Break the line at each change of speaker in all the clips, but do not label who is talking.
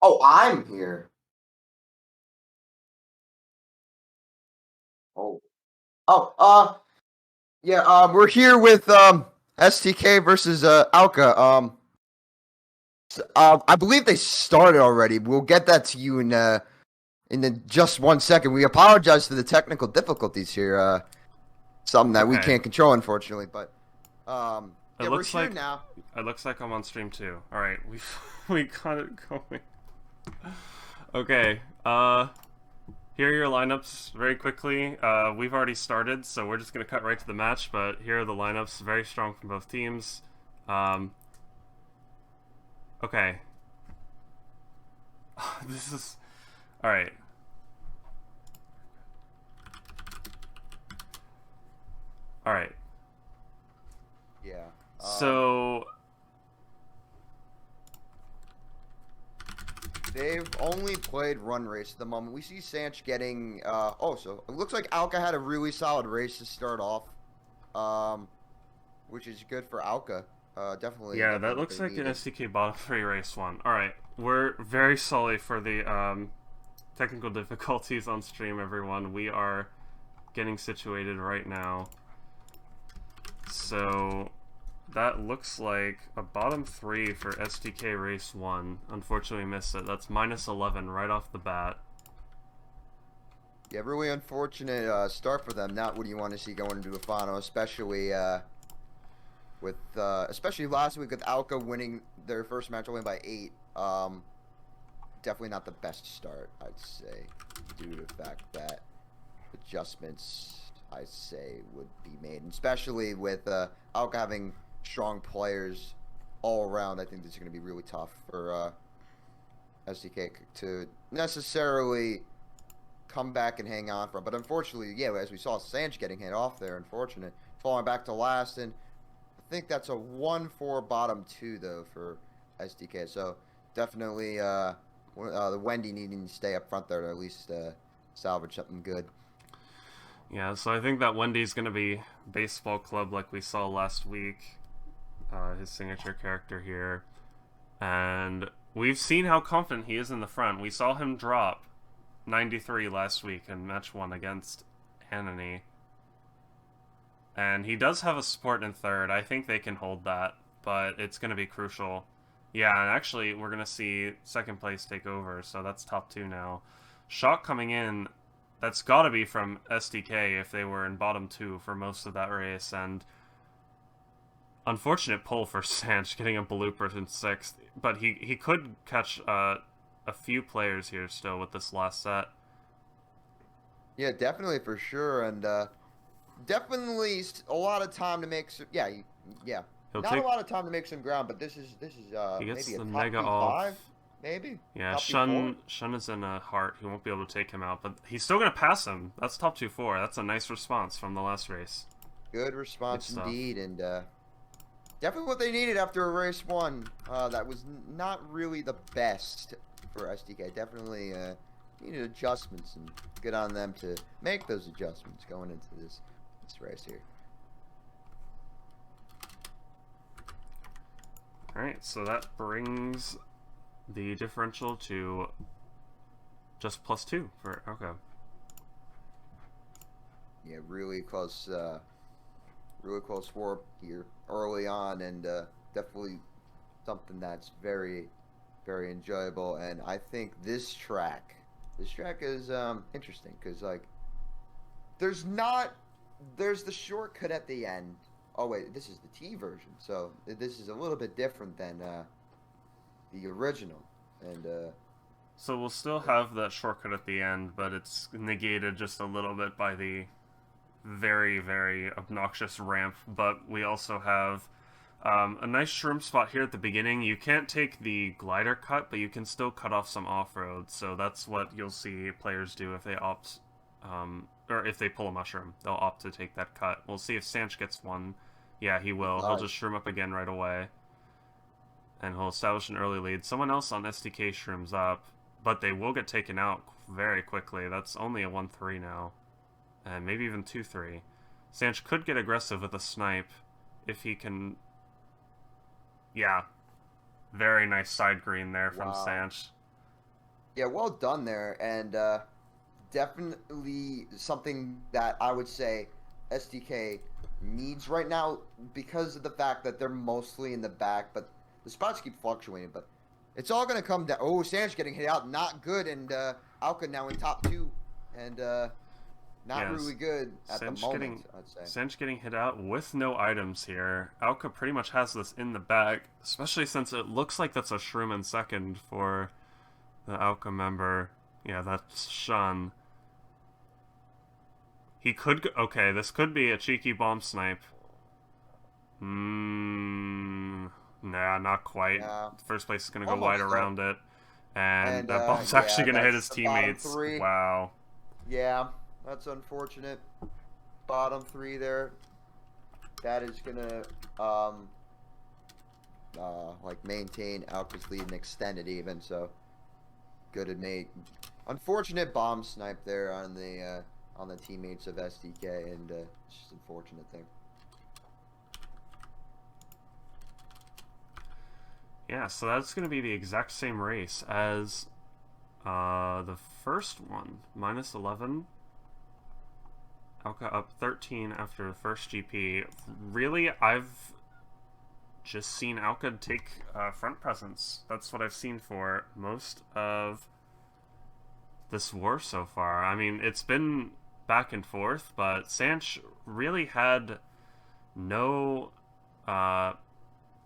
Oh, I'm here. Oh. Oh, yeah, we're here with STK versus Ouka. I believe they started already. We'll get that to you in just 1 second. We apologize for the technical difficulties here. Something that we
Okay.
can't control, unfortunately. But
It
yeah, we're
looks
here
like
now.
it looks like I'm on stream too. All right, we got it going. Okay. Here are your lineups very quickly. We've already started, so we're just gonna cut right to the match. But here are the lineups, very strong from both teams. Um, okay. This is all right. All right.
Yeah.
So
They've only played run race at the moment. We see Sanch getting so it looks like Alka had a really solid race to start off. Which is good for Alka. Definitely,
yeah,
definitely
that
what
looks
they
like an
needed.
STK bottom three race one. All right, we're very sorry for the technical difficulties on stream, everyone. We are getting situated right now. So that looks like a bottom three for SDK race one. Unfortunately, we missed it. That's minus 11 right off the bat.
Yeah, really unfortunate start for them. Not what you want to see going into a final, especially especially last week with Alka winning their first match only by 8. Definitely not the best start, I'd say, due to the fact that adjustments, I say, would be made, and especially with Alka having strong players all around. I think this is going to be really tough for SDK to necessarily come back and hang on for. But unfortunately, yeah, as we saw, Sanch getting hit off there. Unfortunate, falling back to last, and I think that's a 1-4 bottom 2 though for SDK. So definitely, the Wendy needing to stay up front there to at least salvage something good.
Yeah, so I think that Wendy's going to be baseball club like we saw last week. His signature character here. And we've seen how confident he is in the front. We saw him drop 93 last week in match 1 against Anony. And he does have a support in third. I think they can hold that, but it's going to be crucial. Yeah, and actually, we're going to see second place take over, so that's top 2 now. Shock coming in, that's got to be from SDK if they were in bottom 2 for most of that race, and unfortunate pull for Sanch getting a blooper in 6th, but he could catch a few players here still with this last set.
Yeah, definitely for sure, and definitely a lot of time to make some. Yeah, yeah,
He'll
not a
take
lot of time to make some ground, but this is
he gets
maybe a
the
top
mega
P5,
off.
maybe
Yeah,
top P4.
Shun is in a heart. He won't be able to take him out, but he's still gonna pass him. That's top 2-4. That's a nice response from the last race.
Good
Good
response
stuff.
indeed, and definitely what they needed after a race one. That was not really the best for SDK. Definitely needed adjustments, and good on them to make those adjustments going into this race here.
Alright, so that brings the differential to just +2 for okay.
Yeah, really close war here early on, and definitely something that's very, very enjoyable. And I think this track is interesting because like there's not there's the shortcut at the end. Oh wait, this is the T version, so this is a little bit different than the original. And
So we'll still have that shortcut at the end, but it's negated just a little bit by the very, very obnoxious ramp. But we also have a nice shroom spot here at the beginning. You can't take the glider cut, but you can still cut off some off-road. So that's what you'll see players do if they opt, or if they pull a mushroom. They'll opt to take that cut. We'll see if Sanch gets one. Yeah, he will. He'll just shroom up again right away. And he'll establish an early lead. Someone else on SDK shrooms up, but they will get taken out very quickly. That's only a 1-3 now. And maybe even 2-3. Sanch could get aggressive with a snipe if he can. Yeah. Very nice side green there from
wow,
Sanch.
Yeah, well done there, and definitely something that I would say SDK needs right now because of the fact that they're mostly in the back, but the spots keep fluctuating. But it's all going to come down. Oh, Sanch getting hit out, not good, and Ouka now in top two, and not
Yes,
really good at the moment, I'd say.
Cinch getting hit out with no items here. Ouka pretty much has this in the bag, especially since it looks like that's a shroom in second for the Ouka member. Yeah, that's Shun. He could go, okay, this could be a cheeky bomb snipe. Nah, not quite.
Yeah,
First place is gonna go wide
almost though.
around it. And
And
that bomb's
yeah,
actually gonna hit
that's
his
the bottom
teammates.
three.
Wow.
Yeah, that's unfortunate. Bottom three there. That is gonna like maintain Alka's lead and extend it even. So good at mate. Unfortunate bomb snipe there on the teammates of SDK, and it's just an unfortunate thing.
Yeah, so that's gonna be the exact same race as the first one. Minus 11. Ouka up 13 after the first GP. Really, I've just seen Ouka take front presence. That's what I've seen for most of this war so far. I mean, it's been back and forth, but Sanch really had no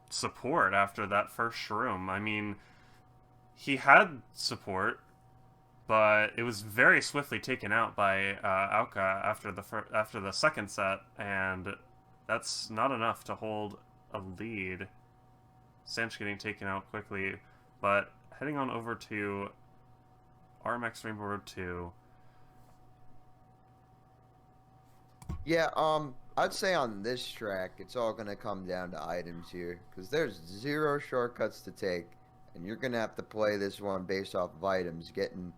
support after that first shroom. I mean, he had support, but it was very swiftly taken out by Ouka after the second set, and that's not enough to hold a lead. Sanch getting taken out quickly, but heading on over to RMX Rainbow Road 2.
Yeah, I'd say on this track, it's all gonna come down to items here, because there's zero shortcuts to take, and you're gonna have to play this one based off of items, getting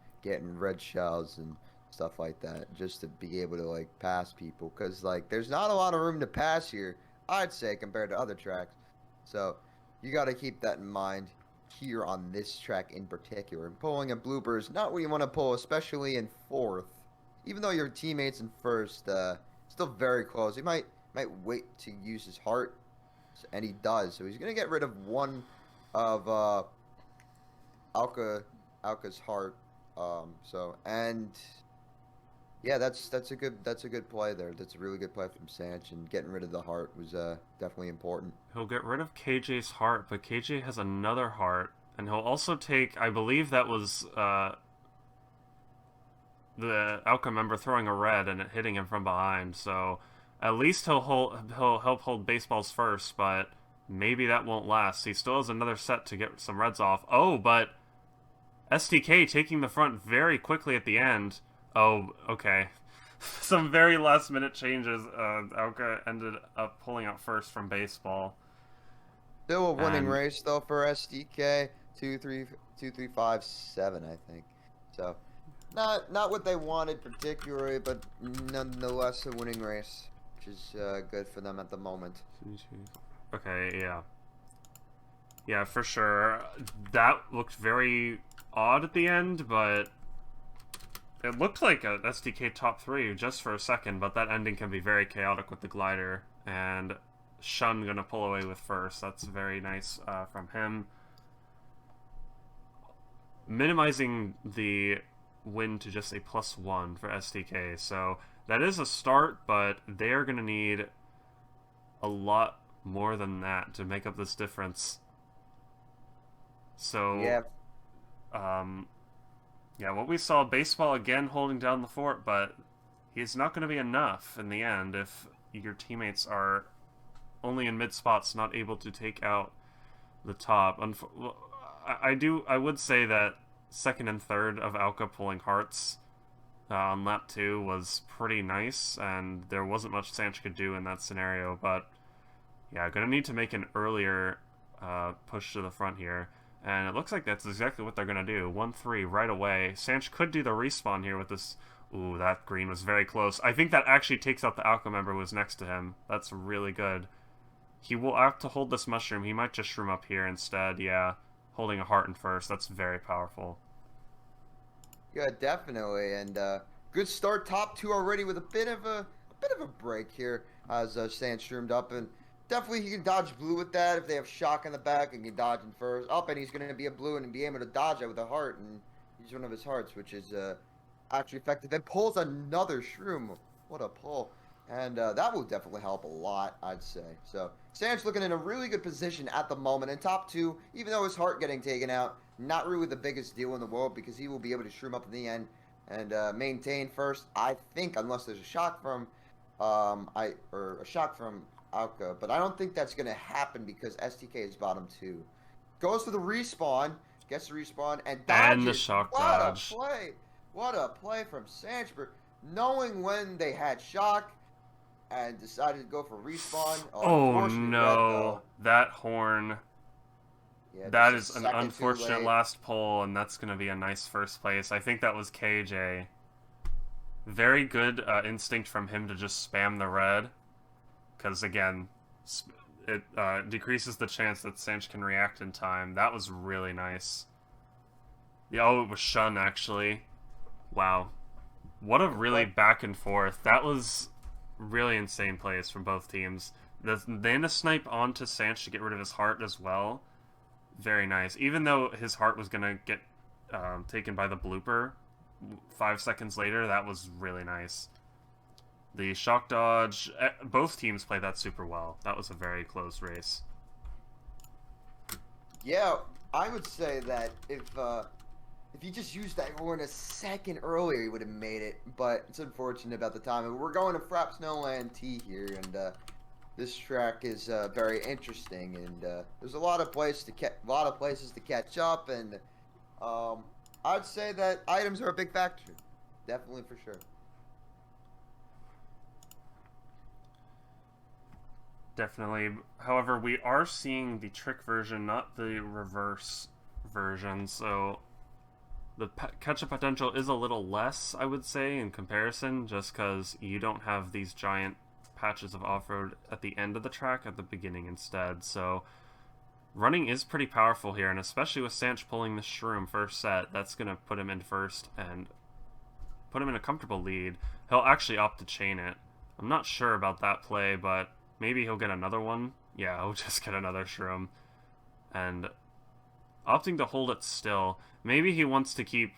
red shells and stuff like that, just to be able to like pass people, because like there's not a lot of room to pass here, I'd say, compared to other tracks. So you got to keep that in mind here on this track in particular. And pulling a blooper is not what you want to pull, especially in fourth. Even though your teammates in first, still very close. He might wait to use his heart, and he does. So he's gonna get rid of one of Alka's heart. And yeah, that's a good play there. That's a really good play from Sanch, and getting rid of the heart was definitely important.
He'll get rid of KJ's heart, but KJ has another heart, and he'll also take, I believe that was the Ouka member throwing a red and it hitting him from behind. So at least he'll help hold baseballs first, but maybe that won't last. He still has another set to get some reds off. Oh, but SDK taking the front very quickly at the end. Oh, okay. Some very last minute changes. Ouka ended up pulling out first from baseball.
Still a winning
And
race though for SDK. 2 3 5 7, I think. So not what they wanted particularly, but nonetheless a winning race, which is good for them at the moment.
okay, yeah. Yeah, for sure. That looked very odd at the end, but it looked like a SDK top 3 just for a second, but that ending can be very chaotic with the glider, and Shun gonna pull away with first. That's very nice from him. Minimizing the win to just a +1 for SDK, so that is a start, but they're gonna need a lot more than that to make up this difference. So,
Yeah,
yeah, what we saw, baseball again holding down the fort, but he's not going to be enough in the end if your teammates are only in mid spots, not able to take out the top. I would say that second and third of Ouka pulling hearts on lap 2 was pretty nice, and there wasn't much Sanch could do in that scenario, but yeah, gonna need to make an earlier push to the front here. And it looks like that's exactly what they're going to do. 1-3 right away. Sanch could do the respawn here with this. Ooh, that green was very close. I think that actually takes out the Ouka member who was next to him. That's really good. He will have to hold this mushroom. He might just shroom up here instead. Yeah, holding a heart in first. That's very powerful.
Yeah, definitely, and good start, top two already with a bit of a break here as Sanch shroomed up, and definitely he can dodge blue with that if they have shock in the back and can dodge in first up, and he's going to be a blue and be able to dodge it with a heart, and use one of his hearts, which is actually effective. Then pulls another shroom. What a pull. And that will definitely help a lot, I'd say. So, Sanch looking in a really good position at the moment. In top two, even though his heart getting taken out, not really the biggest deal in the world because he will be able to shroom up in the end and maintain first. I think, unless there's a shock from a shock from Ouka, but I don't think that's going to happen because STK is bottom two. Goes for the respawn, gets the respawn, and dodges.
And the shock
what
dodge.
a play! What a play from Sanchberg. Knowing when they had shock and decided to go for respawn.
Oh no, that horn.
Yeah,
That
just
is
a
an
second too
unfortunate
late.
last pull, and that's going to be a nice first place. I think that was KJ. Very good instinct from him to just spam the red. Because, again, it decreases the chance that Sanch can react in time. That was really nice. Oh, it was Shun, actually. Wow. What a really back and forth. That was really insane plays from both teams. Then the snipe onto Sanch to get rid of his heart as well. Very nice. Even though his heart was going to get taken by the blooper 5 seconds later, that was really nice. The shock dodge, both teams played that super well. That was a very close race.
Yeah, I would say that if he just used that horn a second earlier, he would have made it. But it's unfortunate about the time. We're going to Frap Snowland T here, and this track is very interesting, and there's a lot of places to catch up, and I'd say that items are a big factor, definitely for sure.
Definitely. However, we are seeing the trick version, not the reverse version, so the catch-up potential is a little less, I would say, in comparison, just because you don't have these giant patches of off-road at the end of the track, at the beginning instead, so running is pretty powerful here, and especially with Sanch pulling the shroom first set, that's going to put him in first and put him in a comfortable lead. He'll actually opt to chain it. I'm not sure about that play, but maybe he'll get another one. Yeah, he'll just get another shroom. And opting to hold it still. Maybe he wants to keep,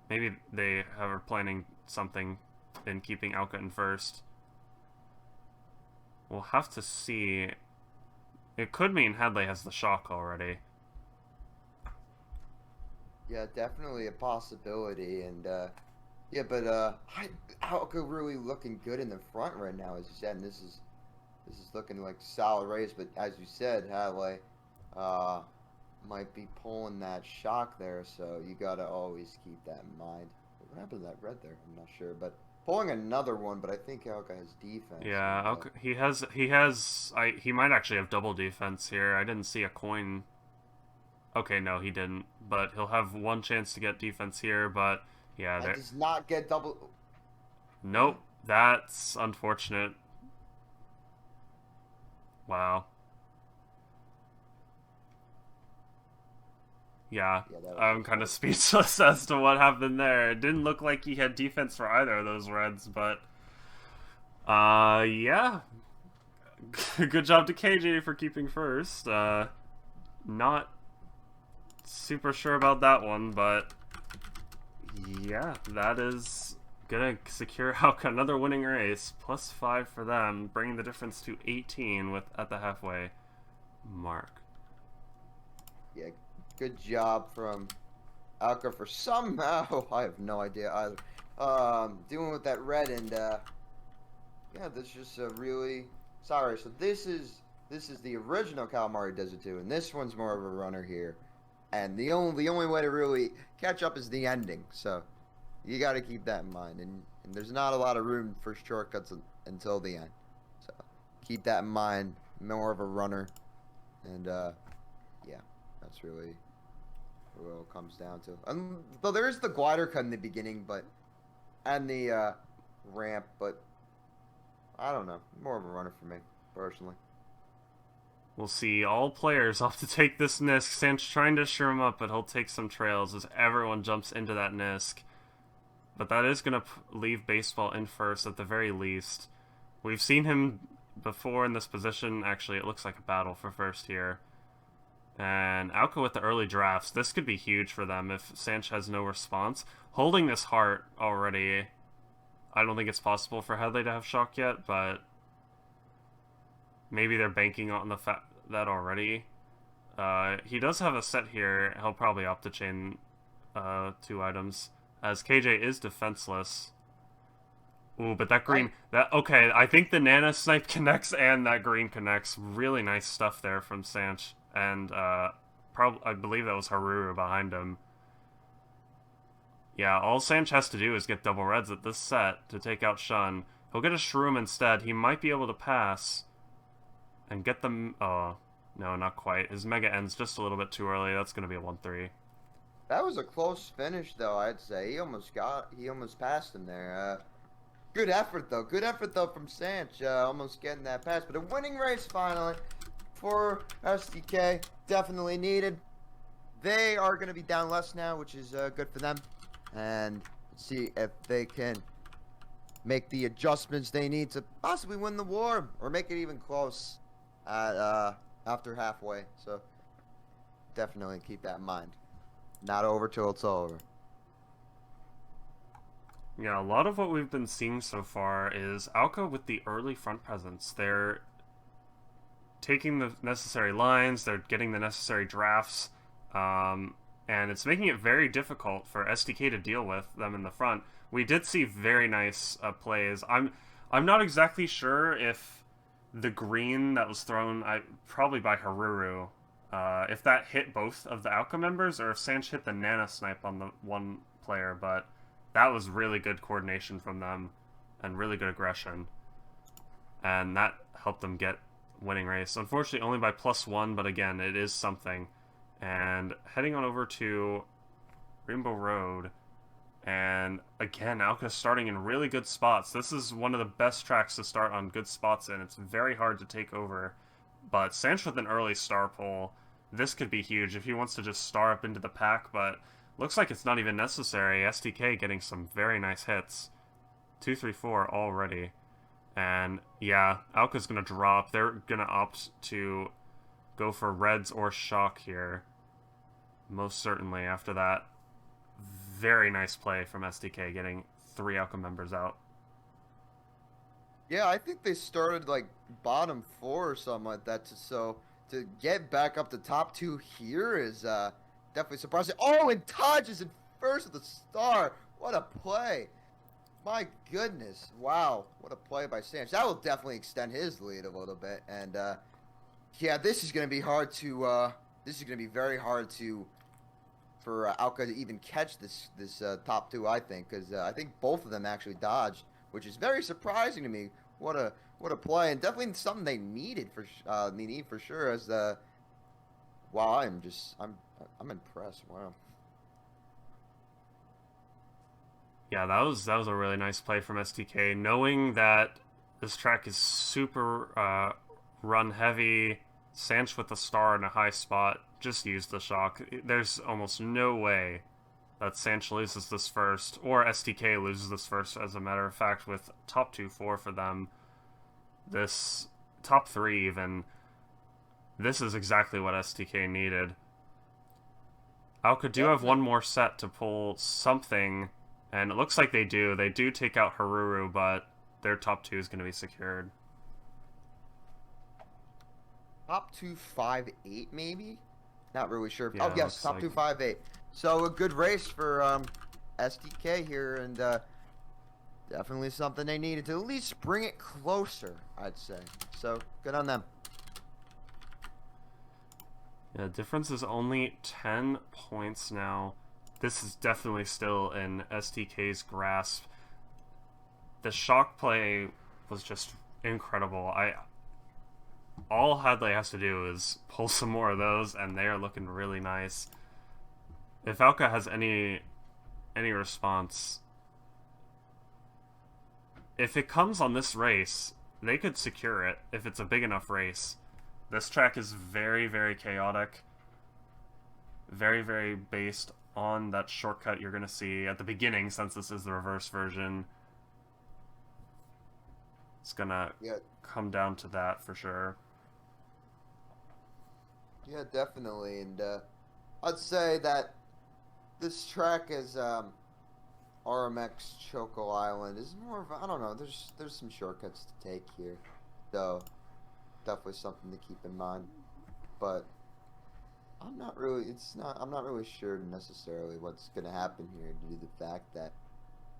maybe they are planning something in keeping Ouka in first. We'll have to see. It could mean Hadley has the shock already.
Yeah, definitely a possibility, and yeah, but Ouka really looking good in the front right now, as you said, and this is looking like solid race, but as you said, Hadley might be pulling that shock there, so you gotta always keep that in mind. What happened to that red there? I'm not sure, but pulling another one, but I think Ouka has defense.
Yeah, he might actually have double defense here. I didn't see a coin. Okay, no, he didn't, but he'll have one chance to get defense here, but yeah,
that does not get double.
Nope, that's unfortunate. Wow. Yeah, I'm kind of speechless as to what happened there. It didn't look like he had defense for either of those reds, but yeah. Good job to KJ for keeping first. Not super sure about that one, but yeah, that is gonna secure Ouka another winning race. +5 for them, bringing the difference to 18 at the halfway mark.
Yeah, good job from Ouka for somehow, I have no idea either, dealing with that red, and yeah, this is just a really sorry. So this is the original Calamari Desert 2, and this one's more of a runner here. And the only way to really catch up is the ending. So you got to keep that in mind. And there's not a lot of room for shortcuts until the end. So keep that in mind. More of a runner. And yeah, that's really what it comes down to. Though there is the glider cut in the beginning, and the ramp, but I don't know. More of a runner for me, personally.
We'll see all players off to take this Nisk. SanchZ trying to shroom him up, but he'll take some trails as everyone jumps into that Nisk. But that is going to leave Baseball in first at the very least. We've seen him before in this position. Actually, it looks like a battle for first here. And Ouka with the early drafts. This could be huge for them if SanchZ has no response. Holding this heart already, I don't think it's possible for Headley to have shock yet, but maybe they're banking on the fact that already. He does have a set here. He'll probably opt to chain 2 items, as KJ is defenseless. Ooh, but that green... Okay, I think the Nana Snipe connects and that green connects. Really nice stuff there from SanchZ. And I believe that was Haruru behind him. Yeah, all SanchZ has to do is get double reds at this set to take out Shun. He'll get a Shroom instead. He might be able to pass and get them... Oh, no, not quite. His Mega ends just a little bit too early. That's going to be a 1-3.
That was a close finish, though, I'd say. He almost passed him there. Good effort, though. Good effort, though, from SanchZ. Almost getting that pass. But a winning race, finally, for SDK. Definitely needed. They are going to be down less now, which is good for them. And let's see if they can make the adjustments they need to possibly win the war or make it even close at after halfway. So definitely keep that in mind. Not over till it's over.
Yeah, a lot of what we've been seeing so far is Ouka with the early front presence. They're taking the necessary lines, they're getting the necessary drafts, and it's making it very difficult for SDK to deal with them in the front. We did see very nice plays. I'm not exactly sure if the green that was thrown, probably by Haruru, if that hit both of the Ouka members, or if SanchZ hit the Nana Snipe on the one player, but that was really good coordination from them, and really good aggression. And that helped them get winning race. Unfortunately, only by +1, but again, it is something. And heading on over to Rainbow Road, and again, Ouka starting in really good spots. This is one of the best tracks to start on good spots in. It's very hard to take over, but SanchZ with an early star pull, this could be huge if he wants to just star up into the pack, but looks like it's not even necessary. SDK getting some very nice hits. 2, 3, 4 already. And yeah, Ouka's going to drop. They're going to opt to go for reds or shock here. Most certainly after that. Very nice play from SDK getting 3 Ouka members out.
Yeah, I think they started like bottom 4 or something like that. So to get back up to top 2 here is definitely surprising. Oh, and Taj is in first with the star. What a play. My goodness. Wow. What a play by SanchZ. That will definitely extend his lead a little bit. And yeah, this is going to be hard to this is going to be very hard to for Ouka to even catch this top 2, I think, because I think both of them actually dodged, which is very surprising to me. What a play, and definitely something they needed for need for sure. As wow, I'm impressed. Wow.
Yeah, that was a really nice play from SDK, knowing that this track is super run heavy. SanchZ with the star in a high spot, just used the shock. There's almost no way that SanchZ loses this first, or SDK loses this first, as a matter of fact, with top 2, 4 for them. This top 3 even. This is exactly what SDK needed. Ouka do have one more set to pull something, and it looks like they do. They do take out Haruru, but their top 2 is going to be secured.
Top 2, 5, 8 maybe? Not really sure.
Yeah,
oh yes, top 2, 5, 8. So a good race for SDK here, and definitely something they needed to at least bring it closer, I'd say. So good on them.
Yeah, the difference is only 10 points now. This is definitely still in SDK's grasp. The shock play was just incredible. All Hadley has to do is pull some more of those, and they are looking really nice. If Ouka has any response, if it comes on this race, they could secure it if it's a big enough race. This track is very, very chaotic. Very, very based on that shortcut you're going to see at the beginning, since this is the reverse version. It's going to come down to that for sure.
Yeah, definitely. And I'd say that this track is RMX Choco Island is more of I don't know. There's some shortcuts to take here, so definitely something to keep in mind. But I'm not really sure necessarily what's gonna happen here due to the fact that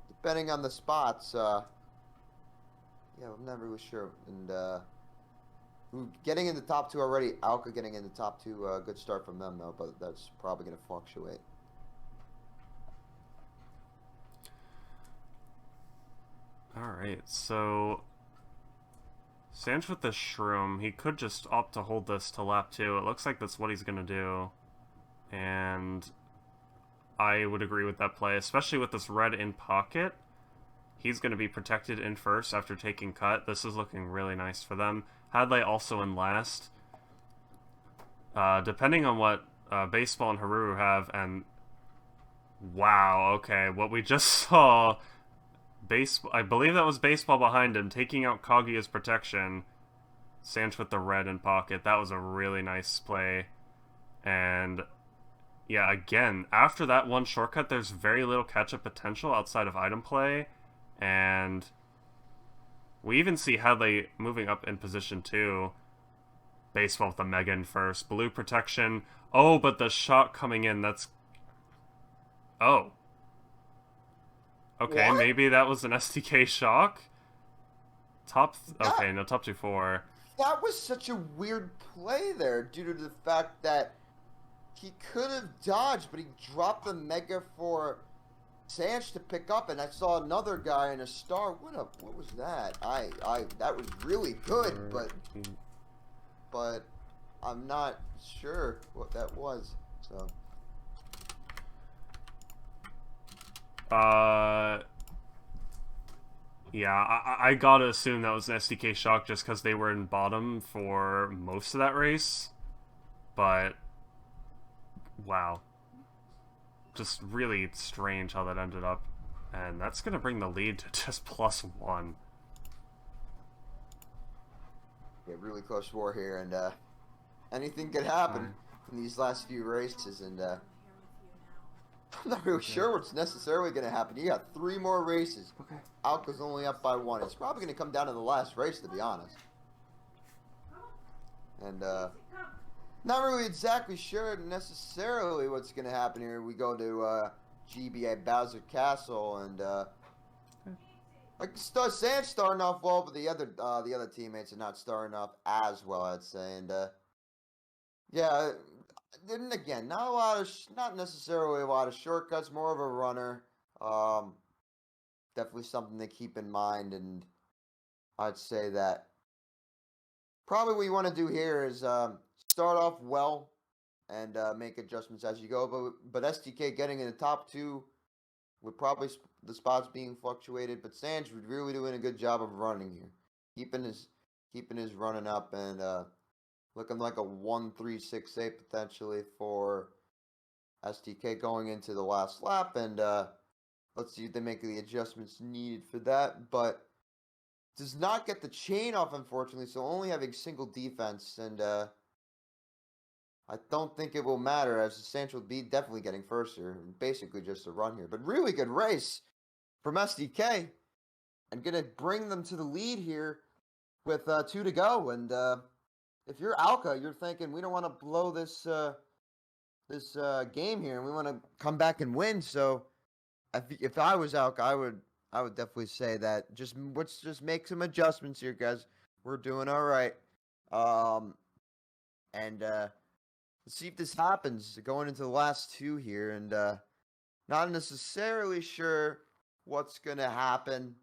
depending on the spots, yeah, I'm not really sure. And getting in the top two already, Ouka getting in the top two, good start from them though, but that's probably gonna fluctuate.
Alright, so SanchZ with the shroom, he could just opt to hold this to lap 2. It looks like that's what he's going to do. And I would agree with that play, especially with this red in pocket. He's going to be protected in first after taking cut. This is looking really nice for them. Hadley also in last. Depending on what Baseball and Haruru have, and wow, okay, what we just saw... I believe that was Baseball behind him, taking out Kaguya's protection. SanchZ with the red in pocket. That was a really nice play. And yeah, again, after that one shortcut, there's very little catch-up potential outside of item play. And we even see Hadley moving up in position 2. Baseball with the Mega in first. Blue protection. Oh, but the shot coming in, that's... Oh. Okay,
What?
maybe that was an STK shock? Okay, no, top 2-4.
That was such a weird play there due to the fact that he could have dodged, but he dropped the Mega for SanchZ to pick up, and I saw another guy in a star. What was that? That was really good, but I'm not sure what that was, so...
Yeah, I gotta assume that was an SDK shock just because they were in bottom for most of that race. But, wow. Just really strange how that ended up. And that's gonna bring the lead to just +1.
Yeah, really close war here, and anything could happen in these last few races, and I'm not really sure what's necessarily going to happen. You got 3 more races.
Okay.
Alka's only up by 1. It's probably going to come down to the last race, to be honest. And not really exactly sure necessarily what's going to happen here. We go to GBA Bowser Castle, and like SanchZ starting off well, but the other teammates are not starting off as well, I'd say. And yeah. Then again, not necessarily a lot of shortcuts, more of a runner. Definitely something to keep in mind, and I'd say that probably what you want to do here is start off well and make adjustments as you go. But STK getting in the top 2 with probably the spots being fluctuated, but SanchZ would really doing a good job of running here, keeping his running up and. Looking like a 1-3-6-8 potentially for STK going into the last lap, and let's see if they make the adjustments needed for that. But does not get the chain off, unfortunately, so only having single defense, and I don't think it will matter as SanchZ will be definitely getting first here, basically just a run here. But really good race from STK, and gonna bring them to the lead here with 2 to go, and. If you're Ouka, you're thinking we don't want to blow this game here, and we want to come back and win. So, if I was Ouka, I would definitely say that let's just make some adjustments here, guys. We're doing all right. And let's see if this happens going into the last 2 here, and not necessarily sure what's gonna happen,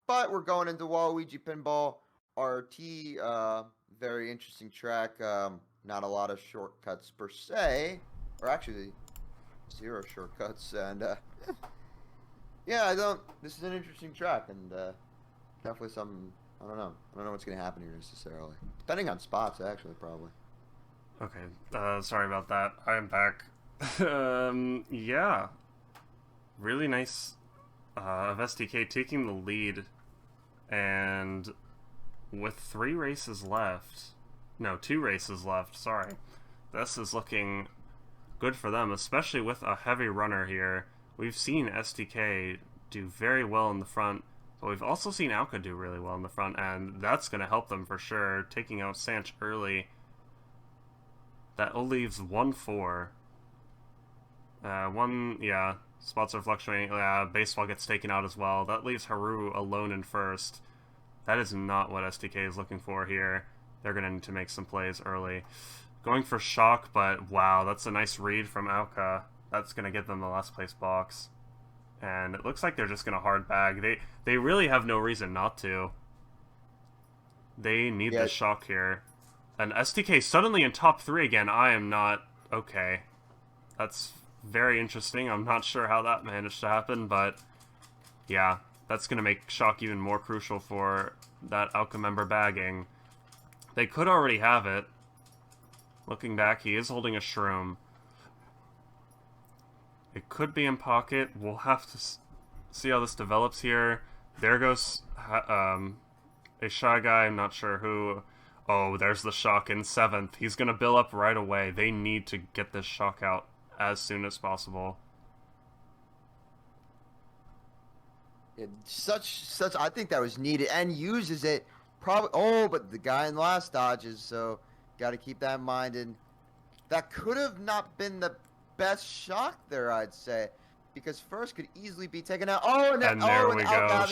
but we're going into Waluigi Pinball RT. Very interesting track. Not a lot of shortcuts per se, or actually 0 shortcuts. And yeah, this is an interesting track, and definitely something I don't know. I don't know what's gonna happen here necessarily. Depending on spots, actually, probably.
Okay, sorry about that. I'm back. Yeah. Really nice of SDK taking the lead, and with 3 races left, no, 2 races left, sorry. This is looking good for them, especially with a heavy runner here. We've seen SDK do very well in the front, but we've also seen Ouka do really well in the front, and that's going to help them for sure, taking out MrSanchz early. That leaves 1-4. Yeah, spots are fluctuating. Baseball gets taken out as well. That leaves Haru alone in first. That is not what SDK is looking for here. They're going to need to make some plays early. Going for shock, but wow, that's a nice read from Ouka. That's going to get them the last place box. And it looks like they're just going to hard bag. They really have no reason not to. They need the shock here. And SDK suddenly in top 3 again. I am not okay. That's very interesting. I'm not sure how that managed to happen, but yeah, that's going to make shock even more crucial for that Ouka member bagging. They could already have it. Looking back, he is holding a shroom. It could be in pocket. We'll have to see how this develops here. There goes a shy guy. I'm not sure who. Oh, there's the shock in 7th. He's going to bill up right away. They need to get this shock out as soon as possible.
I think that was needed, and uses it probably. Oh, but the guy in last dodges, so got to keep that in mind. And that could have not been the best shock there, I'd say, because first could easily be taken out. Oh, and
there we go.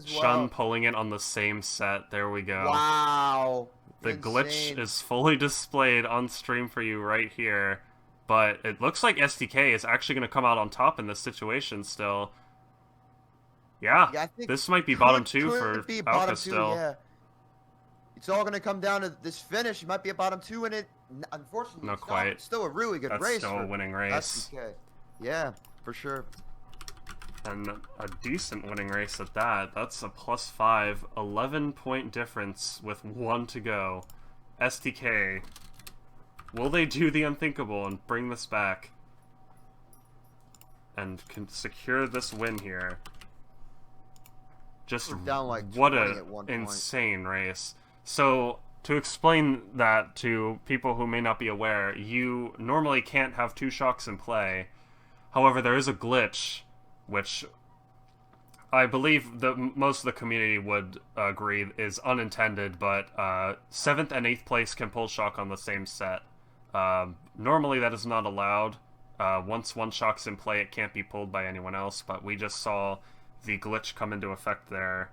Shun
pulling it on the same set. There we go.
Wow.
The glitch is fully displayed on stream for you right here. But it looks like SDK is actually going to come out on top in this situation still. Yeah, I think this might be bottom 2 for Ouka still. Yeah.
It's all going to come down to this finish. It might be a bottom 2, and it, unfortunately,
not quite.
It's still a really good race.
That's still a winning race.
SDK. Yeah, for sure.
And a decent winning race at that. That's a +5, 11-point difference with 1 to go. SDK, will they do the unthinkable and bring this back? And can secure this win here. Just
down like
what a insane race. So, to explain that to people who may not be aware, you normally can't have 2 shocks in play. However, there is a glitch, which I believe most of the community would agree is unintended, but 7th and 8th place can pull shock on the same set. Normally that is not allowed. Once 1 shock's in play, it can't be pulled by anyone else, but we just saw the glitch come into effect there.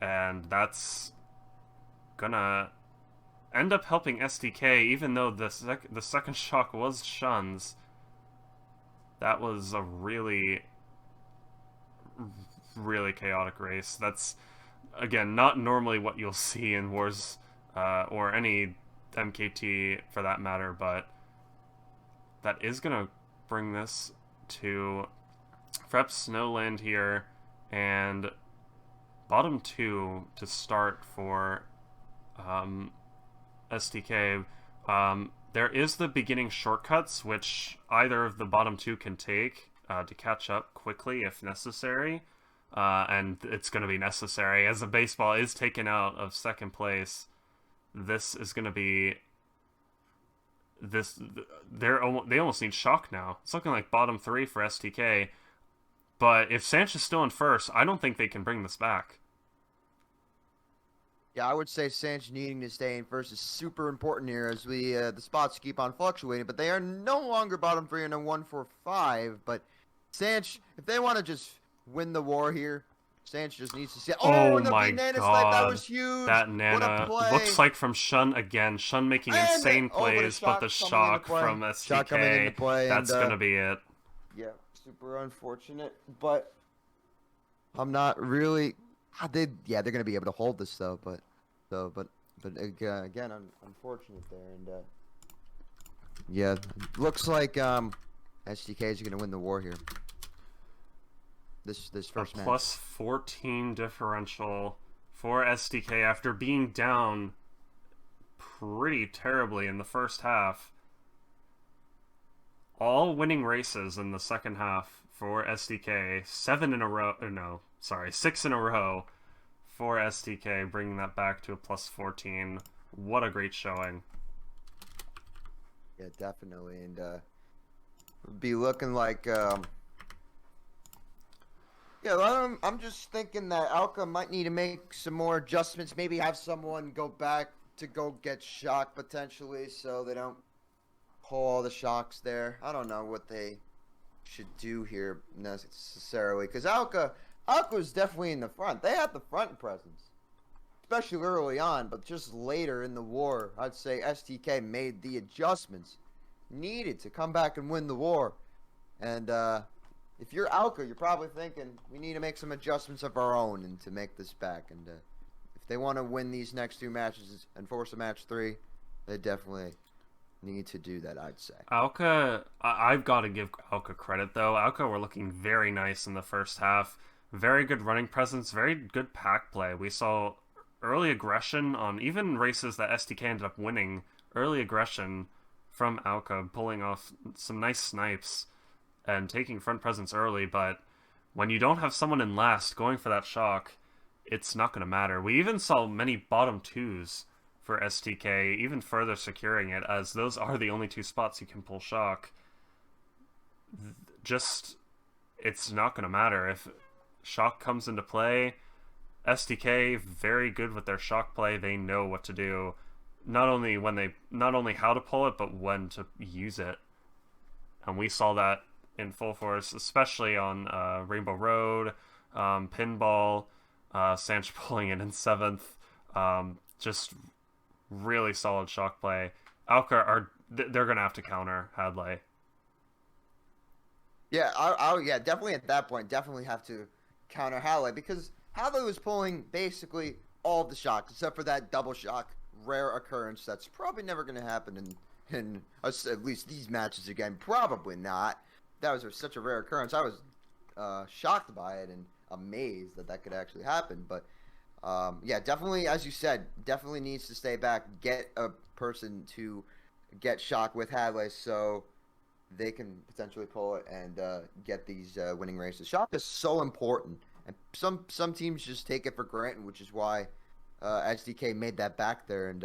And that's gonna end up helping SDK, even though the second shock was Shun's. That was a really, really chaotic race. That's, again, not normally what you'll see in Wars, or any MKT for that matter, but that is gonna bring this to Frep Snowland here, and bottom 2 to start for SDK. There is the beginning shortcuts, which either of the bottom 2 can take to catch up quickly if necessary, and it's going to be necessary as the baseball is taken out of 2nd place. This is going to be they almost need shock now. It's looking like bottom 3 for SDK. But if MrSanchz is still in first, I don't think they can bring this back.
Yeah, I would say MrSanchz needing to stay in first is super important here as the spots keep on fluctuating. But they are no longer bottom 3 and a 1-4-5. But MrSanchz, if they want to just win the war here, MrSanchz just needs to see.
Oh my god,
that was huge.
That Nana looks like from Shun again. Shun making insane plays, but the shock from SDK, that's gonna be it.
Yeah, super unfortunate, but I'm not really. They're gonna be able to hold this though, but again, unfortunate there, and yeah, looks like SDK is gonna win the war here. this
A
first match.
plus 14 differential for SDK after being down pretty terribly in the first half. All winning races in the second half for SDK. 6 in a row for SDK, bringing that back to a plus 14. What a great showing.
Yeah, definitely, and be looking like yeah. I'm just thinking that Ouka might need to make some more adjustments. Maybe have someone go back to go get shocked potentially, so they don't pull all the shocks there. I don't know what they should do here necessarily, because Ouka was definitely in the front. They had the front presence, especially early on, but just later in the war, I'd say STK made the adjustments needed to come back and win the war. And if you're Ouka, you're probably thinking, we need to make some adjustments of our own and to make this back. And if they want to win these next 2 matches and force a match 3, they definitely need to do that, I'd say.
Ouka, I've got to give Ouka credit, though. Ouka were looking very nice in the first half. Very good running presence, very good pack play. We saw early aggression on even races that STK ended up winning. Early aggression from Ouka, pulling off some nice snipes and taking front presence early, but when you don't have someone in last going for that shock, it's not going to matter. We even saw many bottom 2s for STK, even further securing it, as those are the only 2 spots you can pull shock. Just, it's not going to matter. If shock comes into play, STK, very good with their shock play. They know what to do. Not only how to pull it, but when to use it. And we saw that in full force, especially on Rainbow Road, Pinball, SanchZ pulling it in 7th. Just really solid shock play. Ouka they're gonna have to counter Hadley.
Yeah, I'll yeah, definitely at that point, definitely have to counter Hadley, because Hadley was pulling basically all of the shocks except for that double shock rare occurrence that's probably never going to happen in at least these matches again. Probably not. That was such a rare occurrence. I was shocked by it and amazed that could actually happen. But yeah, definitely, as you said, definitely needs to stay back, get a person to get shocked with Hadley so they can potentially pull it and get these winning races. Shock is so important, and some teams just take it for granted, which is why SDK made that back there, and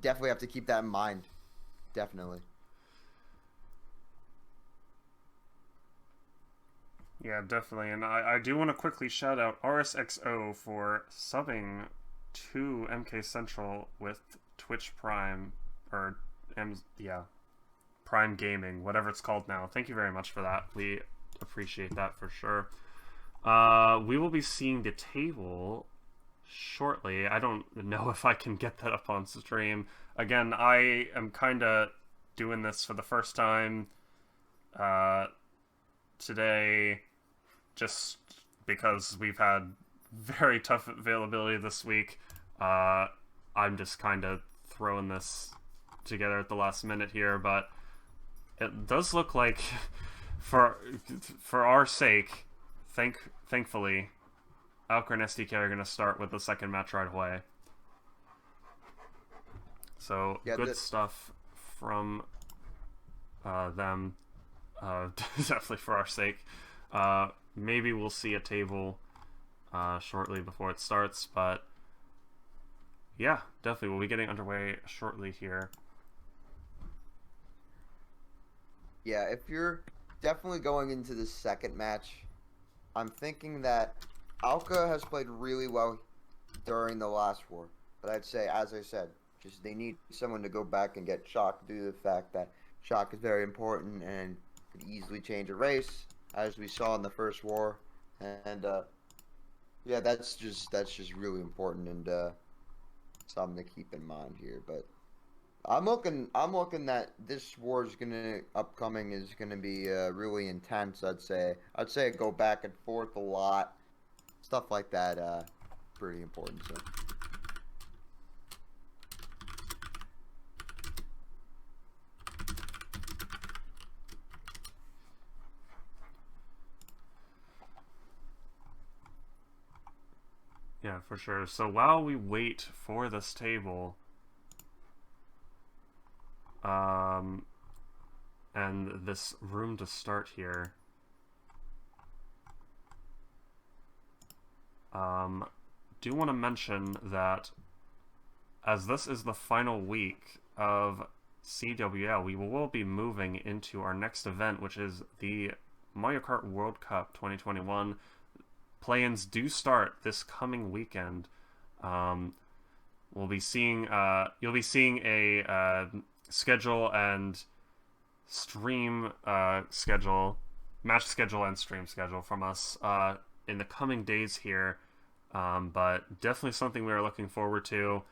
definitely have to keep that in mind. Definitely.
Yeah, definitely. And I do want to quickly shout out RSXO for subbing to MK Central with Twitch Prime, or Prime Gaming, whatever it's called now. Thank you very much for that. We appreciate that for sure. We will be seeing the table shortly. I don't know if I can get that up on stream. Again, I am kind of doing this for the first time today, just because we've had very tough availability this week. I'm just kind of throwing this together at the last minute here, but it does look like for our sake, thankfully, Ouka and SDK are going to start with the second match right away. So yeah, good stuff from them. Definitely for our sake. Maybe we'll see a table shortly before it starts, but yeah, definitely we'll be getting underway shortly here.
Yeah, if you're definitely going into the second match, I'm thinking that Ouka has played really well during the last war, but I'd say, as I said, just they need someone to go back and get shock due to the fact that shock is very important and could easily change a race, as we saw in the first war. And yeah, that's just really important and something to keep in mind here. But I'm looking that this war is upcoming is gonna be really intense. I'd say go back and forth a lot, stuff like that. Pretty important. So.
Yeah, for sure. So while we wait for this table, and this room to start here, do want to mention that as this is the final week of CWL, we will be moving into our next event, which is the Mario Kart World Cup 2021. Play-ins do start this coming weekend. We'll be seeing you'll be seeing a schedule and stream schedule, match schedule and stream schedule from us in the coming days here. But definitely something we are looking forward to.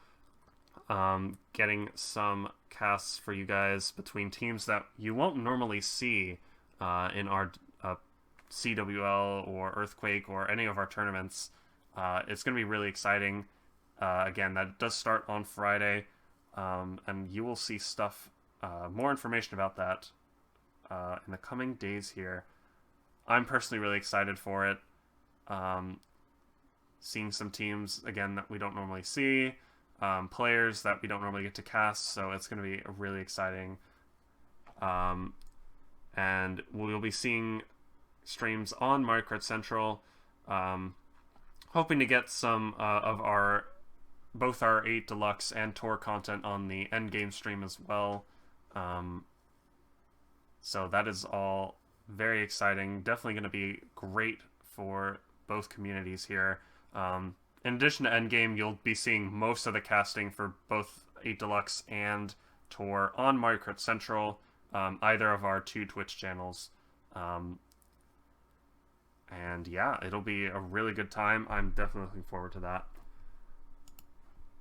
Getting some casts for you guys between teams that you won't normally see in our CWL or Earthquake or any of our tournaments. It's going to be really exciting. Again, that does start on Friday, and you will see stuff, more information about that in the coming days here. I'm personally really excited for it. Seeing some teams, again, that we don't normally see. Players that we don't normally get to cast, so it's going to be really exciting. And we'll be seeing streams on Mario Kart Central. Hoping to get some of both our 8 Deluxe and Tour content on the endgame stream as well. So that is all very exciting. Definitely going to be great for both communities here. In addition to Endgame, you'll be seeing most of the casting for both 8 Deluxe and Tour on Mario Kart Central, either of our 2 Twitch channels. And yeah, it'll be a really good time. I'm definitely looking forward to that.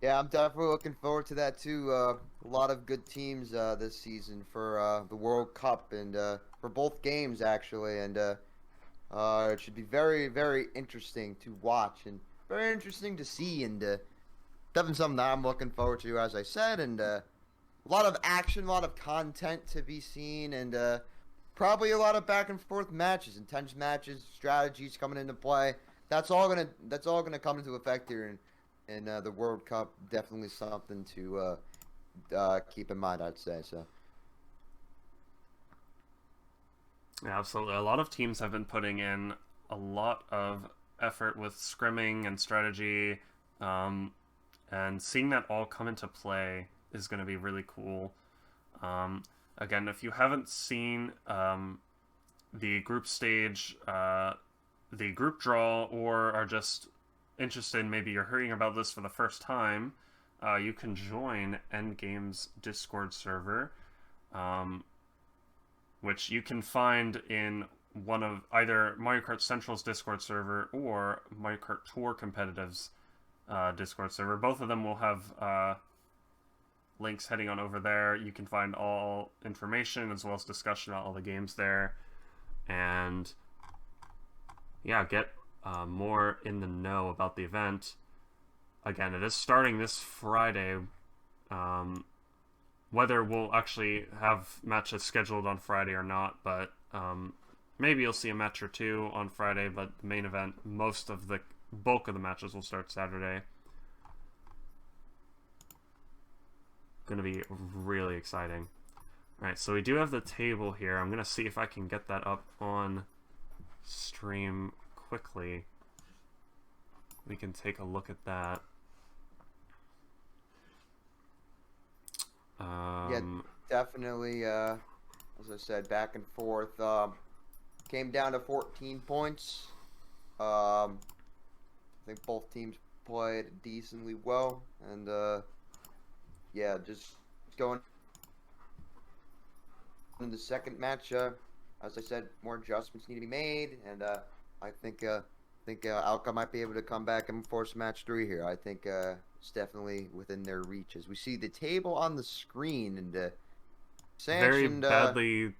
Yeah, I'm definitely looking forward to that too. A lot of good teams this season for the World Cup and for both games actually, and it should be very, very interesting to watch and very interesting to see, and definitely something that I'm looking forward to, as I said, and a lot of action, a lot of content to be seen, and probably a lot of back and forth matches, intense matches, strategies coming into play. That's all gonna come into effect here in the World Cup. Definitely something to keep in mind, I'd say. So.
Yeah, absolutely. A lot of teams have been putting in a lot of effort with scrimming and strategy, and seeing that all come into play is going to be really cool. Again, if you haven't seen the group stage, the group draw, or are just interested, maybe you're hearing about this for the first time, you can join Endgame's Discord server, which you can find in one of either Mario Kart Central's Discord server or Mario Kart Tour Competitive's Discord server. Both of them will have links heading on over there. You can find all information as well as discussion about all the games there. And yeah, get more in the know about the event. Again, it is starting this Friday. Whether we'll actually have matches scheduled on Friday or not, but maybe you'll see a match or 2 on Friday, but the main event, most of the bulk of the matches will start Saturday. Going to be really exciting. Alright, so we do have the table here. I'm going to see if I can get that up on stream quickly. We can take a look at that.
Yeah, definitely, as I said, back and forth. Came down to 14 points. I think both teams played decently well, and yeah, just going in the second match. As I said, more adjustments need to be made, and I think Ouka might be able to come back and force match 3 here. I think it's definitely within their reach. As we see the table on the screen, and Sanch
very
and,
badly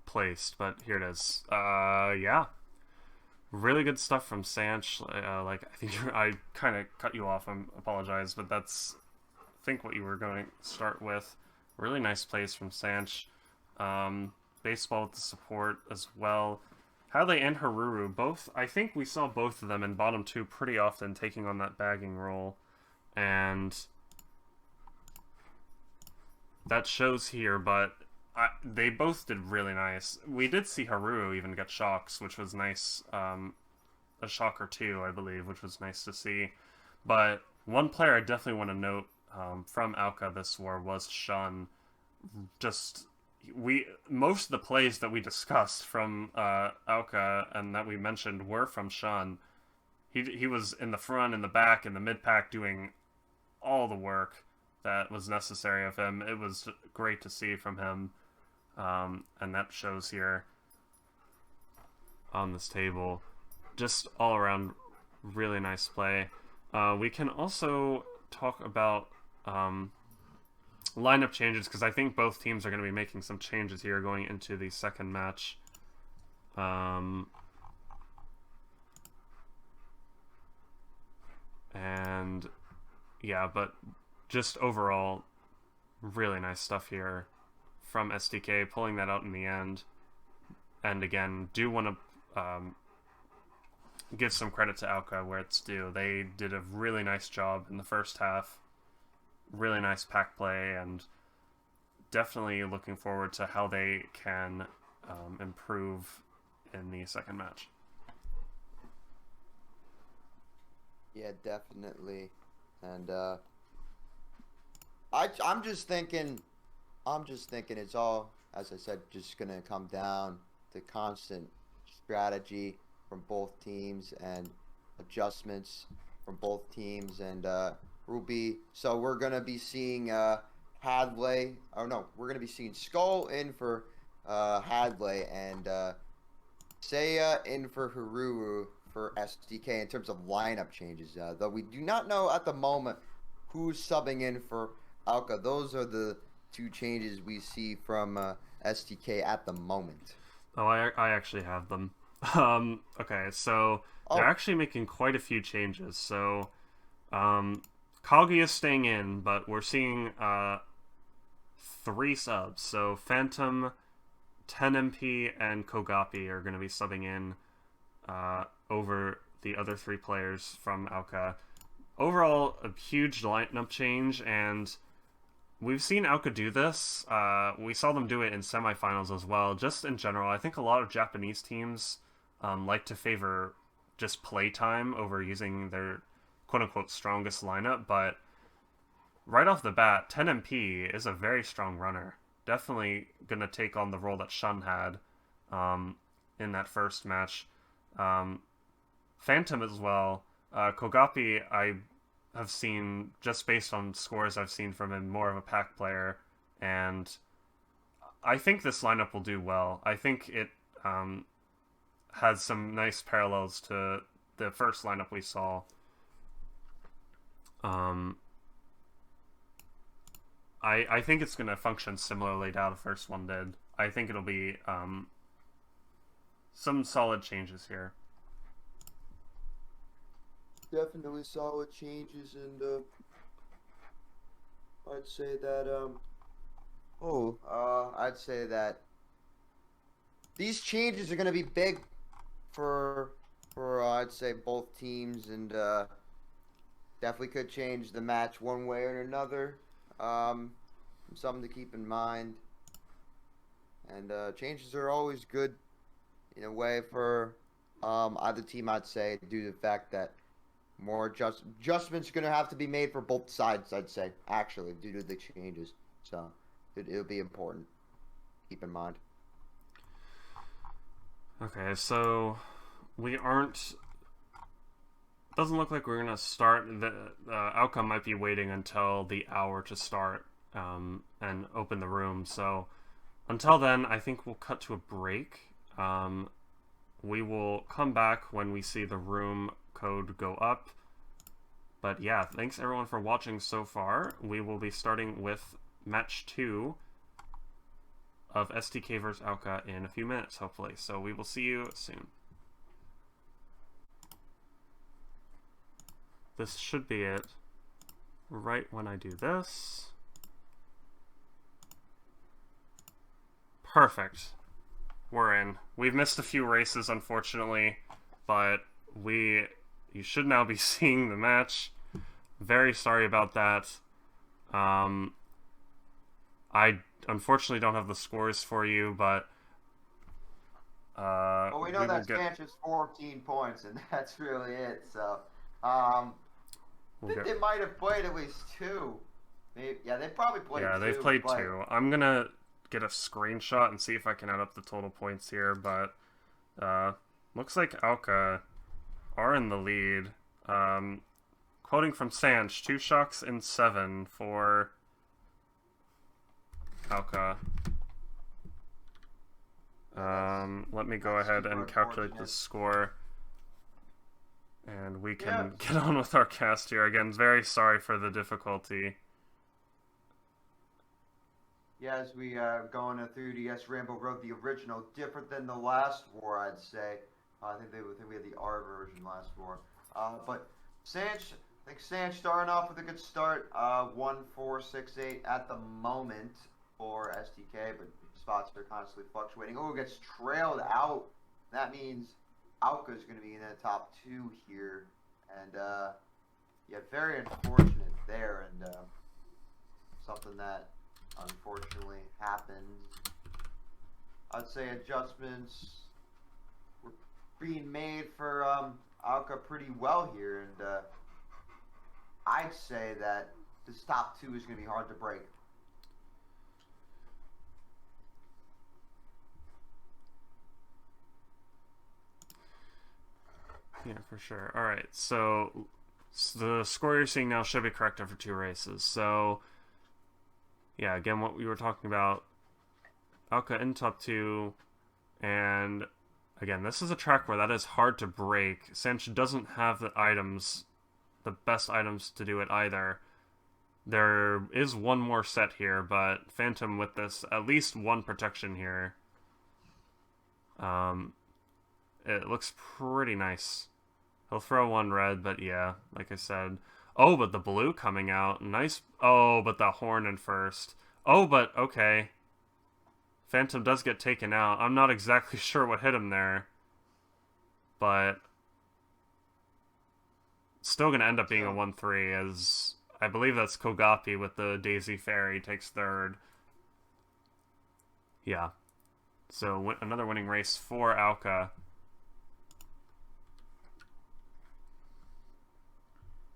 placed, but here it is. Yeah, really good stuff from Sanch. Like, I think I kind of cut you off. I apologize, but that's, I think, what you were going to start with. Really nice plays from Sanch. Baseball with the support as well. Hadley and Haruru, both, I think we saw both of them in bottom 2 pretty often taking on that bagging role. And that shows here, but they both did really nice. We did see Haru even get shocks, which was nice. A shock or two, I believe, which was nice to see. But one player I definitely want to note from Ouka this war was Shun. Just most of the plays that we discussed from Ouka and that we mentioned were from Shun. He was in the front, in the back, in the mid pack doing all the work that was necessary of him. It was great to see from him, and that shows here on this table. Just all around really nice play. We can also talk about lineup changes, because I think both teams are going to be making some changes here going into the second match. And yeah, but just overall, really nice stuff here from SDK, pulling that out in the end. And again, do want to give some credit to Ouka where it's due. They did a really nice job in the first half. Really nice pack play, and definitely looking forward to how they can improve in the second match.
Yeah, definitely. And I'm just thinking it's all, as I said, just gonna come down to constant strategy from both teams and adjustments from both teams. And Ruby, so we're gonna be seeing Hadley. Oh no, we're gonna be seeing Skull in for Hadley and Saya in for Haruru for SDK in terms of lineup changes. Though we do not know at the moment who's subbing in for Ouka. Those are the two changes we see from SDK at the moment.
Oh, I actually have them. Okay, so they're actually making quite a few changes. So Kagi is staying in, but we're seeing 3 subs. So Phantom, 10MP, and Kogapi are going to be subbing in over the other 3 players from Ouka. Overall, a huge lineup change, and we've seen Ouka do this. We saw them do it in semifinals as well. Just in general, I think a lot of Japanese teams like to favor just playtime over using their quote-unquote strongest lineup, but right off the bat, 10MP is a very strong runner. Definitely going to take on the role that Shun had in that first match. Phantom as well. Kogapi, I have seen, just based on scores I've seen from him, more of a pack player, and I think this lineup will do well. I think it has some nice parallels to the first lineup we saw. I think it's going to function similarly to how the first one did. I think it'll be some solid changes here.
Definitely solid changes, and I'd say that I'd say that these changes are going to be big for I'd say both teams, and definitely could change the match one way or another. Something to keep in mind, and changes are always good in a way for either team, I'd say, due to the fact that more adjustments are going to have to be made for both sides, I'd say, actually, due to the changes. So it'll be important. Keep in mind.
Okay, so we aren't... Doesn't look like we're going to start. The outcome might be waiting until the hour to start and open the room. So until then, I think we'll cut to a break. We will come back when we see the room code go up. But yeah, thanks everyone for watching so far. We will be starting with match 2 of STK vs Ouka in a few minutes, hopefully. So we will see you soon. This should be it right when I do this. Perfect. we're in. We've missed a few races, unfortunately, but you should now be seeing the match. Very sorry about that. I unfortunately don't have the scores for you, but
well, we know that Sanchz is 14 points, and that's really it. So, I think they might have played at least 2. Maybe, yeah, they probably played 2.
Yeah, they've played 2. I'm gonna get a screenshot and see if I can add up the total points here, but looks like Ouka are in the lead. Quoting from Sanchz, 2 shocks in 7 for Ouka. Let me go ahead and calculate the score, and we can get on with our cast here. Again, very sorry for the difficulty.
Yeah, as we going through the Rambo Road, the original, different than the last war, I'd say. I think we had the R version last war. But Sanchz, I think Sanchz starting off with a good start. 1-4-6-8 at the moment for STK, but spots are constantly fluctuating. Oh, it gets trailed out. That means Ouka is going to be in the top 2 here, and yeah, very unfortunate there, and something that unfortunately happened. I'd say adjustments were being made for Ouka pretty well here, and I'd say that this top 2 is going to be hard to break.
Yeah, for sure. Alright, so the score you're seeing now should be correct after 2 races. So, yeah, again, what we were talking about, Ouka in top 2, and again, this is a track where that is hard to break. Sanchz doesn't have the best items to do it either. There is one more set here, but Phantom with this, at least 1 protection here. It looks pretty nice. He'll throw 1 red, but yeah, like I said. Oh, but the blue coming out. Nice. Oh, but the horn in first. Oh, but okay. Phantom does get taken out. I'm not exactly sure what hit him there. But still going to end up being a 1-3, as I believe that's Kogapi with the Daisy Fairy takes 3rd. Yeah. So another winning race for Ouka.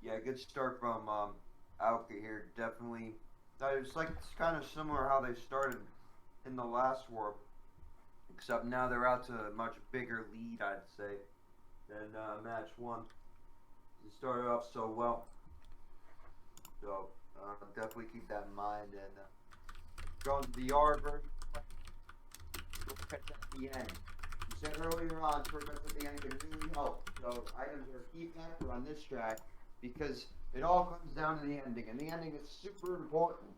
Yeah, good start from Ouka here. Definitely, it's kind of similar how they started in the last war, except now they're out to a much bigger lead, I'd say, than match 1. They started off so well, so definitely keep that in mind. And going to the R version, you'll catch at the end. You said earlier on, progress at the end can really help. So items are a key factor on this track, because it all comes down to the ending, and the ending is super important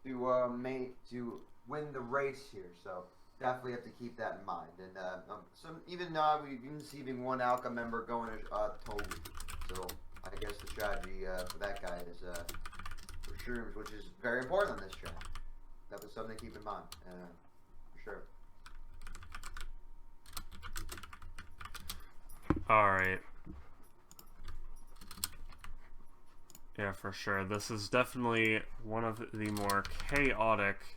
to win the race here. So definitely have to keep that in mind. And we've even seen 1 Ouka member going Toby. So I guess the strategy for that guy is for shrooms, which is very important on this track. That was something to keep in mind, for sure.
All right. Yeah, for sure. This is definitely one of the more chaotic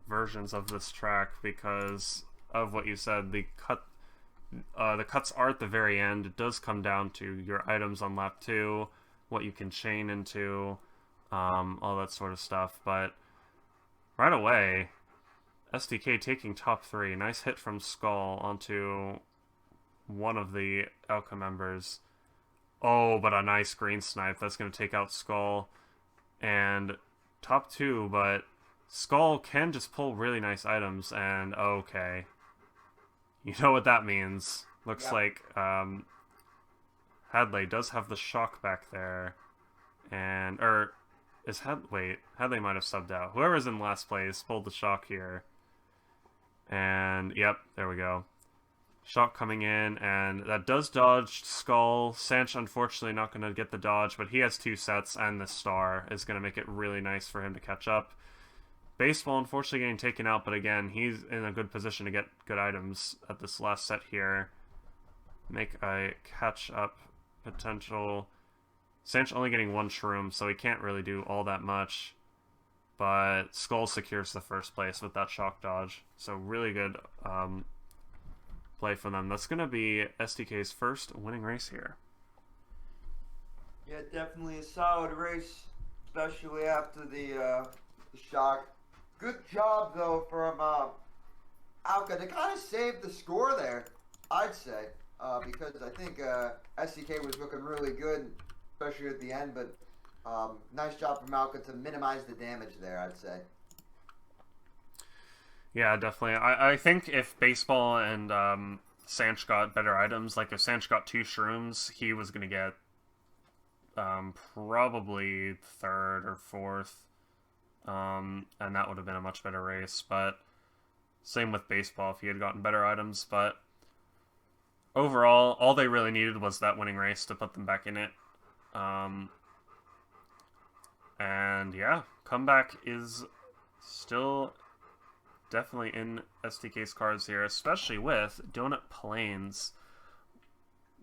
versions of this track because of what you said. The cuts are at the very end. It does come down to your items on lap 2, what you can chain into, all that sort of stuff. But right away, SDK taking top 3. Nice hit from Skull onto one of the Ouka members. Oh, but a nice green snipe. That's going to take out Skull. And top 2, but Skull can just pull really nice items, and okay. You know what that means. Looks like Hadley does have the shock back there. And, Hadley might have subbed out. Whoever's in last place pulled the shock here. And, yep, there we go. Shock coming in, and that does dodge Skull. Sanchz, unfortunately, not going to get the dodge, but he has 2 sets, and the star is going to make it really nice for him to catch up. Baseball, unfortunately, getting taken out, but again, he's in a good position to get good items at this last set here. Make a catch-up potential. SanchzZ only getting one shroom, so he can't really do all that much. But Skull secures the first place with that shock dodge. So really good play for them. That's going to be SDK's first winning race here.
Yeah, definitely a solid race, especially after the shock. Good job, though, from Ouka to kind of save the score there, I'd say. Because I think SDK was looking really good, especially at the end. But nice job from Ouka to minimize the damage there, I'd say.
Yeah, definitely. I think if Baseball and SanchzZ got better items, like if SanchzZ got 2 shrooms, he was going to get probably 3rd or 4th. And that would have been a much better race. But same with Baseball if he had gotten better items. But overall, all they really needed was that winning race to put them back in it. And yeah, comeback is still definitely in SDK's cards here, especially with Donut Plains,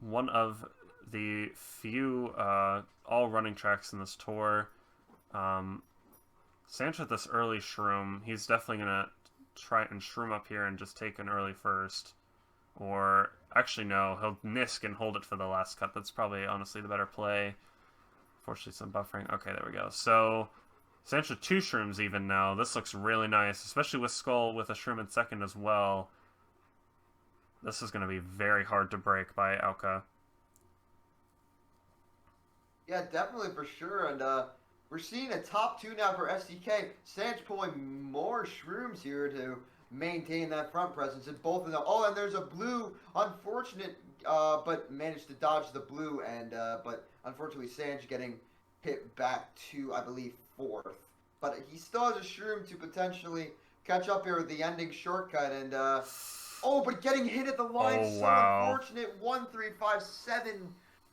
one of the few all running tracks in this tour. SanchzZ with this early shroom, he's definitely going to try and shroom up here and just take an early first. Or, actually no, he'll Nisk and hold it for the last cut. That's probably, honestly, the better play. Fortunately, some buffering. Okay, there we go. So, SanchzZ with 2 shrooms even now. This looks really nice, especially with Skull with a shroom in second as well. This is going to be very hard to break by Ouka.
Yeah, definitely for sure. And we're seeing a top 2 now for SDK. SanchzZ pulling more shrooms here to maintain that front presence in both of them. Oh, and there's a blue, unfortunate, but managed to dodge the blue, and but unfortunately SanchzZ getting hit back to, I believe, 4th. But he still has a shroom to potentially catch up here with the ending shortcut, and oh, but getting hit at the line, so unfortunate. 1-3-5-7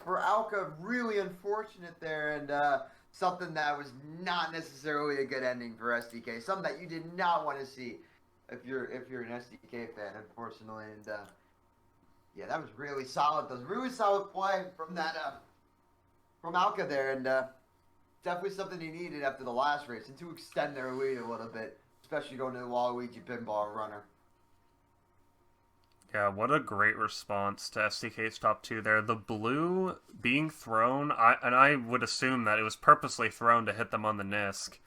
for Ouka, really unfortunate there, and something that was not necessarily a good ending for SDK, something that you did not want to see if you're an SDK fan, unfortunately. And yeah, that was really solid. That was really solid play from that from Ouka there, and definitely something he needed after the last race, and to extend their lead a little bit, especially going to the Waluigi pinball runner.
Yeah, what a great response to SDK's top 2 there. The blue being thrown, I would assume that it was purposely thrown to hit them on the Nisk.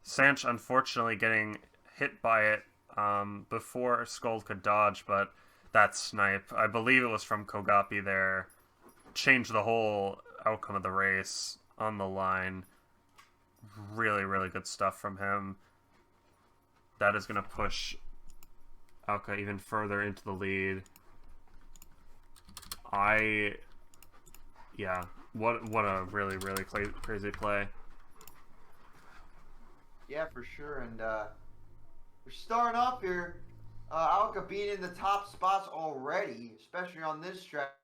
SanchzZ unfortunately getting hit by it before Skull could dodge, but that snipe, I believe it was from Kogapi there, changed the whole outcome of the race on the line. Really, really good stuff from him. That is going to push Ouka even further into the lead. Yeah, what a really, really crazy play.
Yeah, for sure, and we're starting off here. Ouka being in the top spots already, especially on this track,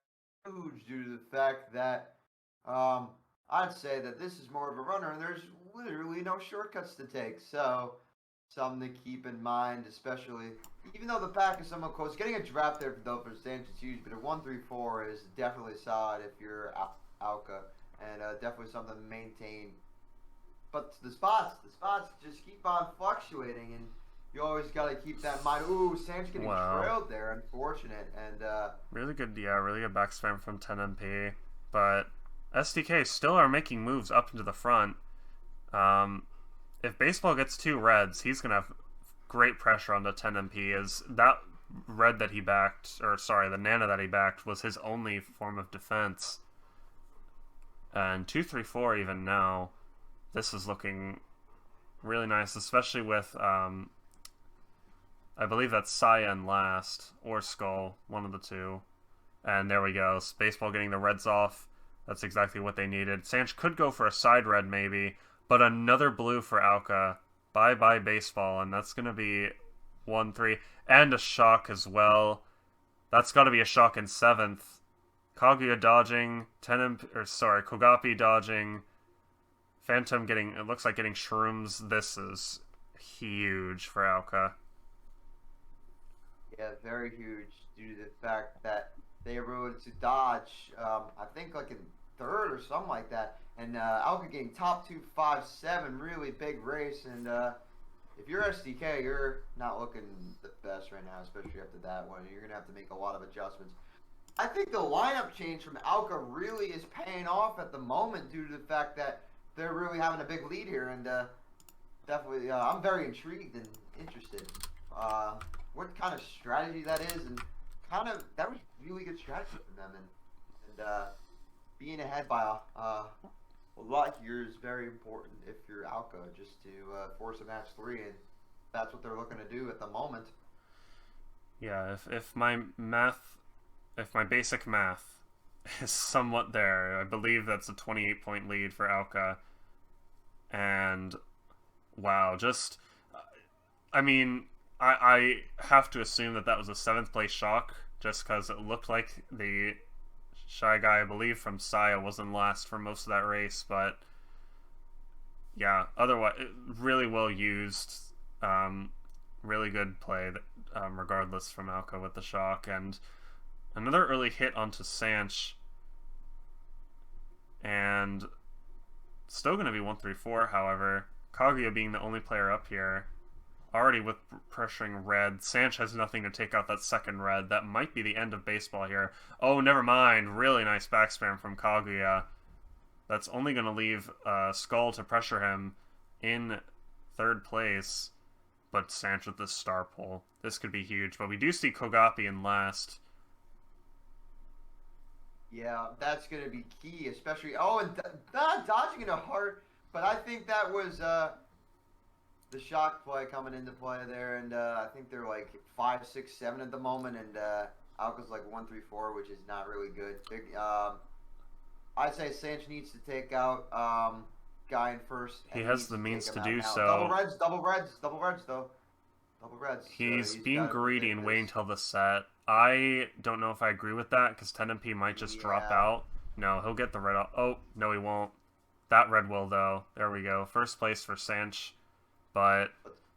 huge due to the fact that I'd say that this is more of a runner, and there's literally no shortcuts to take. So something to keep in mind, especially even though the pack is somewhat close. Getting a draft there though for SanchzZ is huge, but a 1-3-4 is definitely solid if you're Ouka, and definitely something to maintain. But the spots just keep on fluctuating, and you always got to keep that in mind. Ooh, SanchzZ getting trailed there, unfortunate, and
really good back spam from 10MP, but SDK still are making moves up into the front. If Baseball gets 2 reds, he's gonna have great pressure on the 10MP, as that red that he backed, or sorry, the Nana that he backed was his only form of defense. And 2-3-4 even now, this is looking really nice, especially with I believe that's Cyan last, or Skull, one of the two. And there we go, Baseball getting the reds off. That's exactly what they needed. SanchzZ could go for a side red maybe, but another blue for Ouka. Bye-bye Baseball, and that's going to be 1-3. And a shock as well. That's got to be a shock in 7th. Kaguya dodging, Kogapi dodging, Phantom getting, it looks like getting shrooms. This is huge for Ouka.
Yeah, very huge due to the fact that they were able to dodge, I think like in third or something like that. And Ouka getting top 257, really big race. And if you're SDK, you're not looking the best right now, especially after that one. You're going to have to make a lot of adjustments. I think the lineup change from Ouka really is paying off at the moment due to the fact that they're really having a big lead here. And definitely, I'm very intrigued and interested. What kind of strategy that is, and that was really good strategy from them. And being ahead by a lot here is very important if you're Ouka, just to force a match 3, and that's what they're looking to do at the moment.
Yeah, if my basic math is somewhat there, I believe that's a 28-point lead for Ouka. And wow, just I mean, I have to assume that was a 7th place shock, just because it looked like the Shy Guy, I believe, from Saya was in last for most of that race, but yeah, otherwise, really well used, really good play, regardless from Ouka with the shock, and another early hit onto Sanch, and still going to be 1-3-4, however, Kaguya being the only player up here, already with pressuring red. Sanch has nothing to take out that second red. That might be the end of baseball here. Oh, never mind. Really nice backspam from Kaguya. That's only going to leave Skull to pressure him in 3rd place. But Sanch with this star pull. This could be huge. But we do see Kogapi in last.
Yeah, that's going to be key, especially... Oh, and dodging in a heart. But I think that was... the shock play coming into play there, and I think they're like 5, 6, 7 at the moment, and Ouka's like 1-3-4, which is not really good. I'd say Sanch needs to take out Guy in first.
He has the means to do so.
Double reds though. Double reds.
He's being greedy and waiting till the set. I don't know if I agree with that, because 10MP might just drop out. No, he'll get the red out. Oh, no he won't. That red will, though. There we go. 1st place for Sanch. But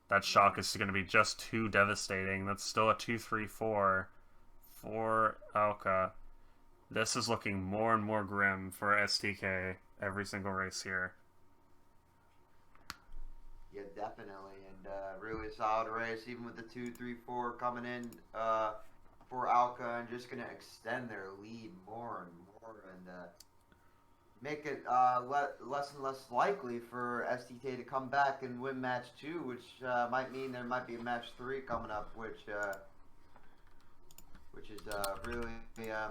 that shock is going to be just too devastating. That's still a 2-3-4 for Ouka. This is looking more and more grim for STK every single race here.
Yeah, definitely. And really solid race, even with the 2-3-4 coming in for Ouka, and just going to extend their lead more and more. And make it less and less likely for STK to come back and win match 2, which might mean there might be a match 3 coming up, which is really a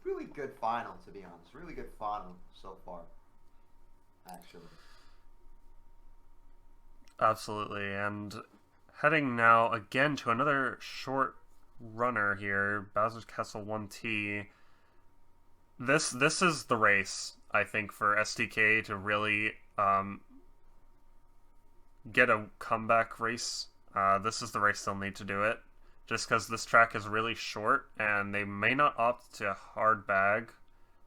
really good final, to be honest. Really good final so far, actually.
Absolutely, and heading now again to another short runner here, Bowser's Castle 1T. This is the race, I think, for STK to really get a comeback race. This is the race they'll need to do it, just because this track is really short, and they may not opt to hard bag,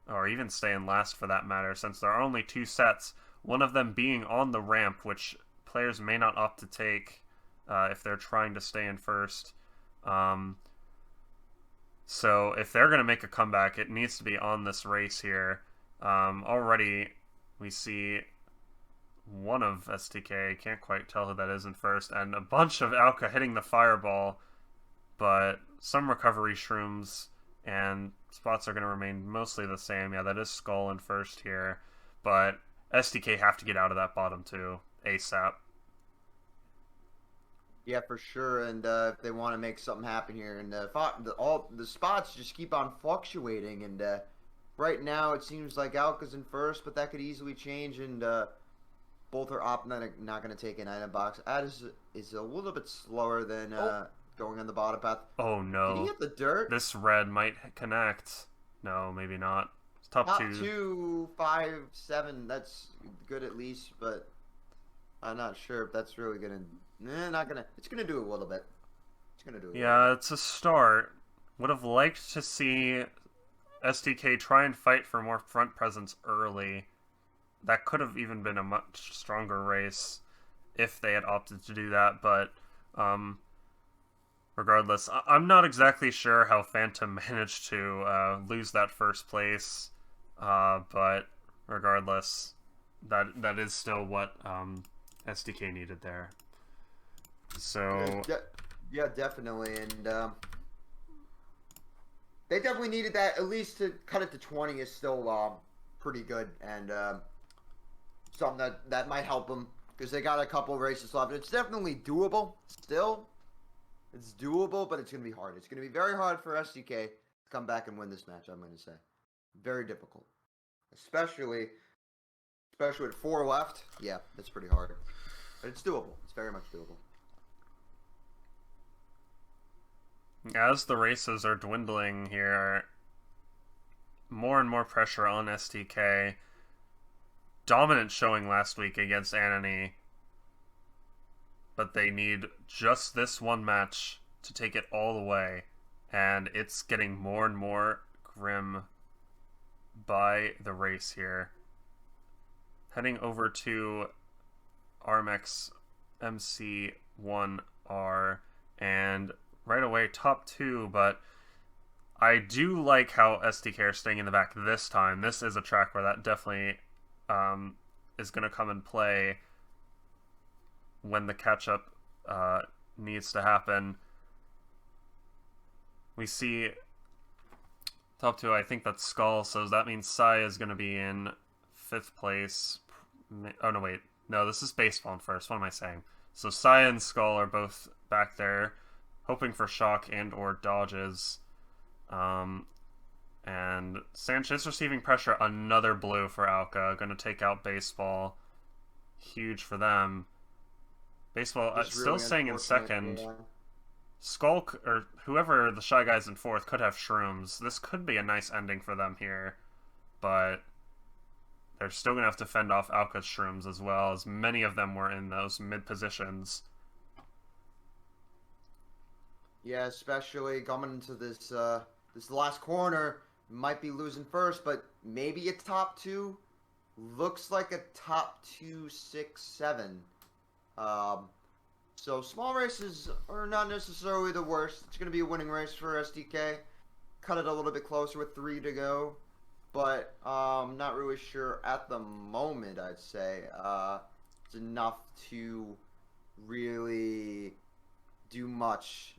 or even stay in last for that matter, since there are only 2 sets, one of them being on the ramp, which players may not opt to take if they're trying to stay in first. So if they're going to make a comeback, it needs to be on this race here. Already we see one of STK, can't quite tell who that is in first, and a bunch of Ouka hitting the fireball, but some recovery shrooms, and spots are going to remain mostly the same. Yeah, that is Skull in first here, but STK have to get out of that bottom two ASAP.
Yeah, for sure, and if they want to make something happen here, and all the spots just keep on fluctuating, and right now it seems like Ouka's in first, but that could easily change, and both are not going to take an item box. Ad is a little bit slower than going on the bottom path.
Oh no!
Did he hit the dirt?
This red might connect. No, maybe not. It's top
2, 5, 7. That's good at least, but I'm not sure if that's really gonna. Not gonna. It's gonna do a little bit. It's gonna do.
It's a start. Would have liked to see STK try and fight for more front presence early. That could have even been a much stronger race if they had opted to do that, but regardless, I'm not exactly sure how Phantom managed to lose that first place, but regardless, that is still what SDK needed there. So
yeah, definitely, and they definitely needed that. At least to cut it to 20 is still pretty good, and something that might help them because they got a couple of races left. It's definitely doable. Still, it's doable, but it's going to be hard. It's going to be very hard for SDK to come back and win this match. I'm going to say very difficult, especially with 4 left. Yeah, that's pretty hard, but it's doable. It's very much doable.
As the races are dwindling here, more and more pressure on STK. Dominant showing last week against Anani, but they need just this one match to take it all the way, and it's getting more and more grim by the race here. Heading over to RMX MC1R, and right away top 2, but I do like how STK are staying in the back this time. This is a track where that definitely is going to come and play when the catch-up needs to happen. We see top 2, I think that's Skull, so that means Sai is going to be in 5th place. Oh, no, wait. No, this is Baseball in first. What am I saying? So Sai and Skull are both back there, hoping for shock and or dodges. And Sanchez receiving pressure. Another blue for Ouka. Going to take out Baseball. Huge for them. Baseball still
really
staying in second.
Yeah.
Skull, or whoever the Shy Guys in 4th, could have Shrooms. This could be a nice ending for them here. But they're still going to have to fend off Ouka's Shrooms as well, as many of them were in those mid positions.
Yeah, especially coming into this this last corner, might be losing first, but maybe a top 2. Looks like a top 2, 6, 7. So small races are not necessarily the worst. It's going to be a winning race for SDK. Cut it a little bit closer with 3 to go, but not really sure at the moment. I'd say it's enough to really do much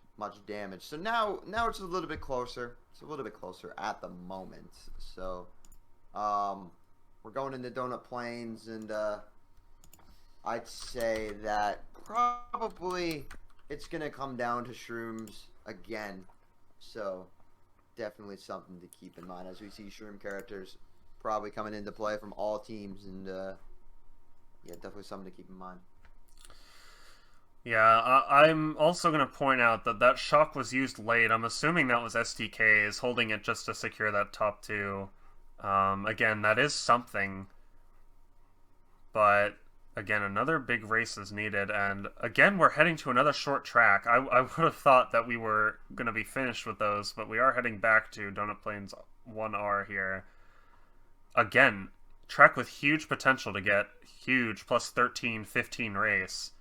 damage. So now it's a little bit closer. It's a little bit closer at the moment. So we're going into Donut Plains, and I'd say that probably it's gonna come down to Shrooms again. So definitely something to keep in mind as we see Shroom characters probably coming into play from all teams, and yeah, definitely something to keep in mind.
Yeah, I'm also going to point out that shock was used late. I'm assuming that was SDK's holding it just to secure that top 2. Again, that is something. But, again, another big race is needed. And, again, we're heading to another short track. I would have thought that we were going to be finished with those, but we are heading back to Donut Plains 1R here. Again, track with huge potential to get huge plus 13, 15 race,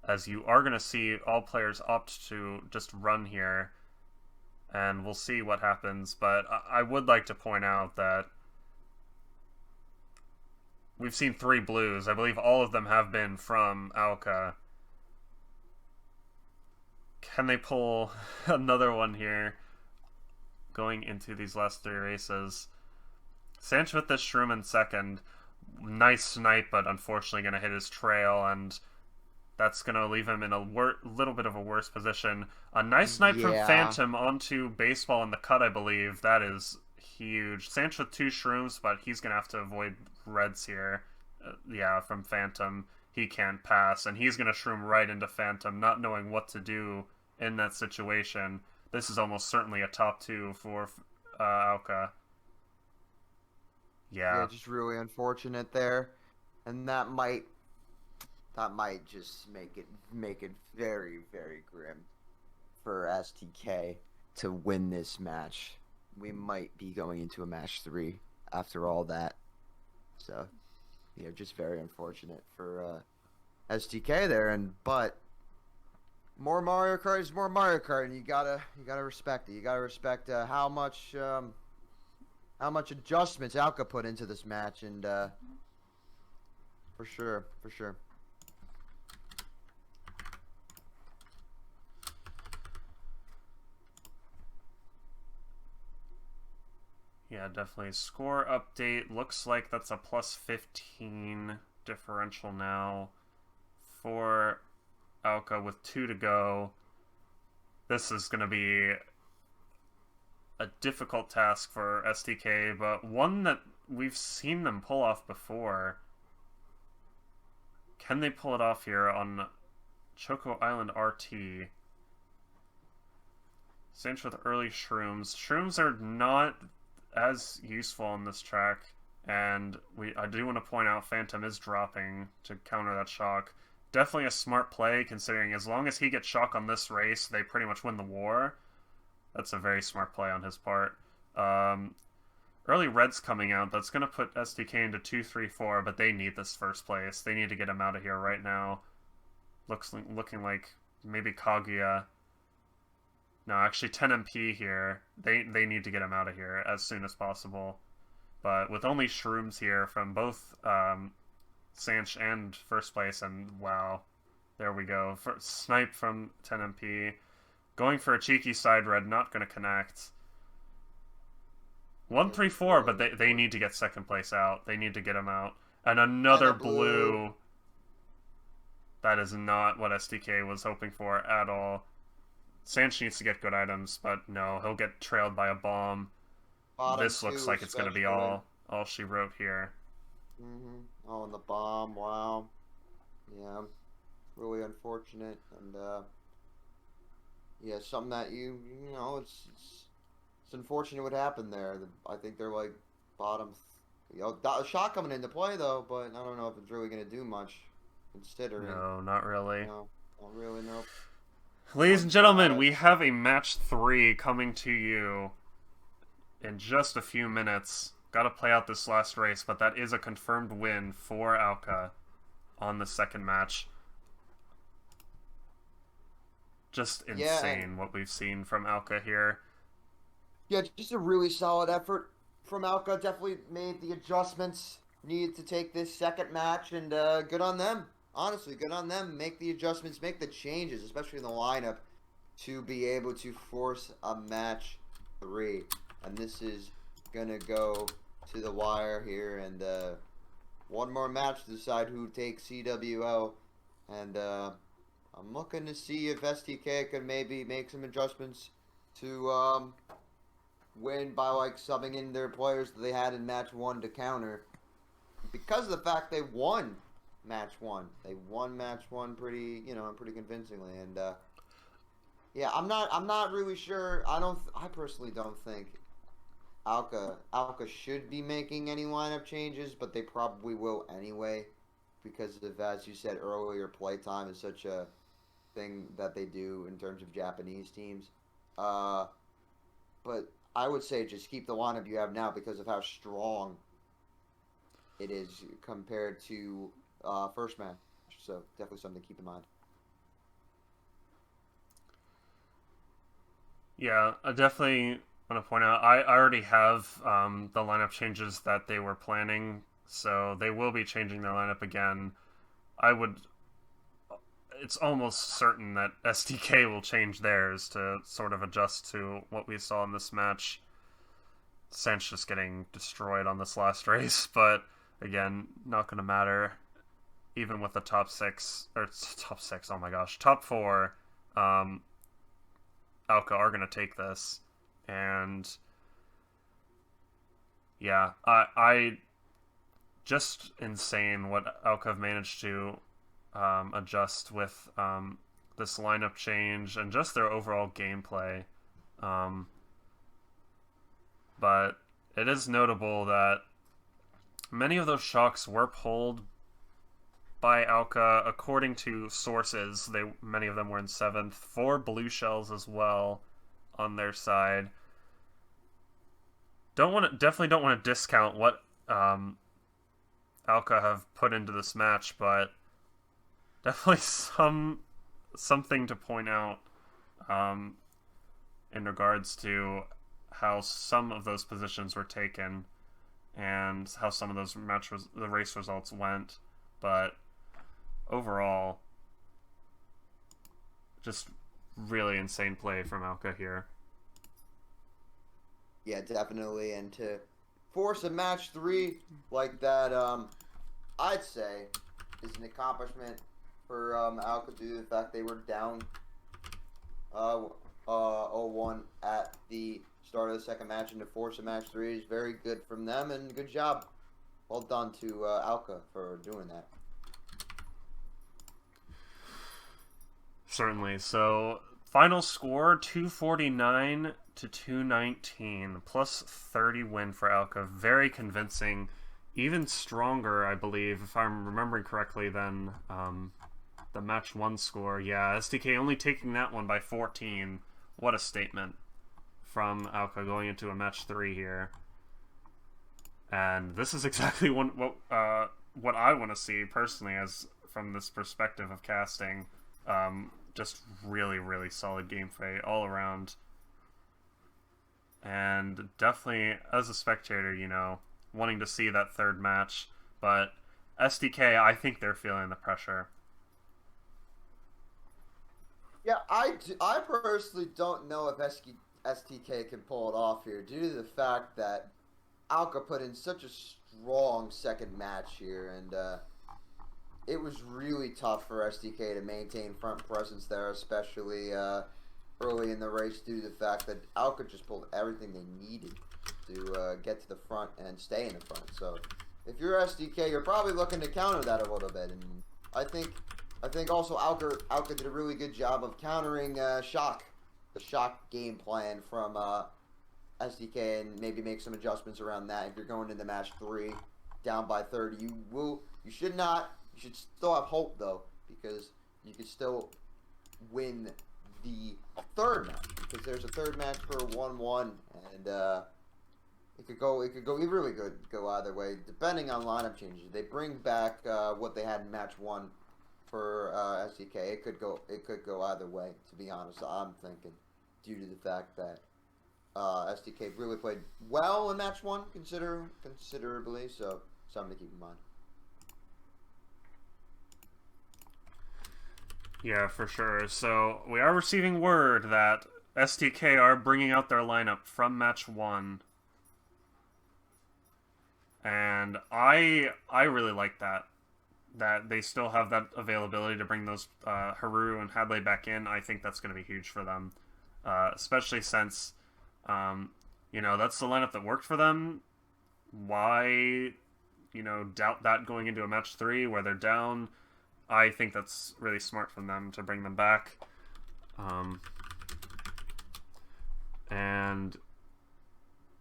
as you are going to see all players opt to just run here, and we'll see what happens. But I would like to point out that we've seen 3 blues. I believe all of them have been from Ouka. Can they pull another one here going into these last 3 races? Sanch with this Shroom in second. Nice snipe, but unfortunately going to hit his trail, and that's going to leave him in a little bit of a worse position. A nice snipe from Phantom onto Baseball in the cut, I believe. That is huge. Sanch with 2 Shrooms, but he's going to have to avoid reds here. Yeah, from Phantom. He can't pass, and he's going to Shroom right into Phantom, not knowing what to do in that situation. This is almost certainly a top 2 for Ouka. Yeah,
just really unfortunate there, and that might just make it very, very grim for STK to win this match. We might be going into a match 3 after all that. So just very unfortunate for STK there. But more Mario Kart is more Mario Kart, and you gotta respect it. You gotta respect how much adjustments Ouka put into this match, and for sure.
Yeah, definitely. Score update. Looks like that's a plus 15 differential now for Ouka with 2 to go. This is going to be a difficult task for STK, but one that we've seen them pull off before. Can they pull it off here on Choco Island RT? SanchzZ with early shrooms. Shrooms are not as useful on this track, and I do want to point out Phantom is dropping to counter that shock. Definitely a smart play, considering as long as he gets shock on this race, they pretty much win the war. That's a very smart play on his part. Early red's coming out. That's going to put SDK into 2-3-4, but they need this first place. They need to get him out of here right now. Looking like maybe Kaguya. No, actually 10 MP here. They need to get him out of here as soon as possible. But with only shrooms here from both SanchzZ and first place, and wow, there we go. Snipe from 10 MP. Going for a cheeky side red, not going to connect. 1-3-4, but they need to get second place out. They need to get him out. And another blue. That is not what SDK was hoping for at all. SanchzZ needs to get good items, but no, he'll get trailed by a bomb. This looks like it's going to be all she wrote here.
Oh, and the bomb, wow. Yeah, really unfortunate. And, yeah, something that it's unfortunate what happened there. I think they're like bottom. Shot coming into play, though, but I don't know if it's really going to do much, considering.
No, not really.
No, not really, nope.
Ladies and gentlemen, we have a match 3 coming to you in just a few minutes. Got to play out this last race, but that is a confirmed win for Ouka on the second match. Just insane what we've seen from Ouka here.
Yeah, just a really solid effort from Ouka. Definitely made the adjustments needed to take this second match, and good on them. Honestly, good on them. Make the adjustments, make the changes, especially in the lineup, to be able to force a match 3. And this is going to go to the wire here. And one more match to decide who takes CWL. And I'm looking to see if STK can maybe make some adjustments to win by, like, subbing in their players that they had in match 1 to counter. Because of the fact they won match 1. They won match 1 pretty convincingly, and yeah, I'm not really sure. I personally don't think Ouka should be making any lineup changes, but they probably will anyway, because of, as you said earlier, playtime is such a thing that they do in terms of Japanese teams. But I would say just keep the lineup you have now because of how strong it is compared to first match, so definitely something to keep in mind.
Yeah, I definitely want to point out, I already have the lineup changes that they were planning, so they will be changing their lineup again. It's almost certain that SDK will change theirs to sort of adjust to what we saw in this match. SanchzZ just getting destroyed on this last race, but again, not going to matter. Even with the top 6, oh my gosh, top 4, Ouka are going to take this. And yeah, I just insane what Ouka have managed to adjust with this lineup change and just their overall gameplay. But it is notable that many of those shocks were pulled by Ouka. According to sources, many of them were in 7th. 4 blue shells as well on their side. Definitely don't want to discount what Ouka have put into this match, but definitely something to point out um, in regards to how some of those positions were taken and how some of those the race results went. But overall, just really insane play from Ouka here.
Yeah, definitely. And to force a match 3 like that, I'd say is an accomplishment for Alka due to the fact they were down 0-1 at the start of the second match, and to force a match 3 is very good from them, and good job. Well done to Alka for doing that.
Certainly. So, final score 249 to 219, plus 30 win for Alka. Very convincing. Even stronger, I believe, if I'm remembering correctly, than the match 1 score. Yeah, SDK only taking that one by 14. What a statement from Ouka going into a match 3 here. And this is exactly what I want to see personally, as from this perspective of casting. Just really, really solid gameplay all around. And definitely, as a spectator, you know, wanting to see that third match. But SDK, I think they're feeling the pressure.
Yeah, I personally don't know if STK can pull it off here due to the fact that Alka put in such a strong second match here, and it was really tough for SDK to maintain front presence there, especially early in the race due to the fact that Alka just pulled everything they needed to get to the front and stay in the front. So if you're SDK, you're probably looking to counter that a little bit, and I think also Ouka did a really good job of countering the shock game plan from SDK, and maybe make some adjustments around that. If you're going into match 3 down by 30, you should still have hope though, because you could still win the third match, because there's a third match for 1-1, and it could go really good, go either way depending on lineup changes. They bring back what they had in match 1 for SDK. It could go either way, to be honest. I'm thinking, due to the fact that SDK really played well in match 1, considerably, so something to keep in mind.
Yeah, for sure. So we are receiving word that STK are bringing out their lineup from match 1, and I really like that they still have that availability to bring those Haru and Hadley back in. I think that's going to be huge for them, especially since you know, that's the lineup that worked for them. Why, you know, doubt that going into a match 3 where they're down? I think that's really smart from them to bring them back. And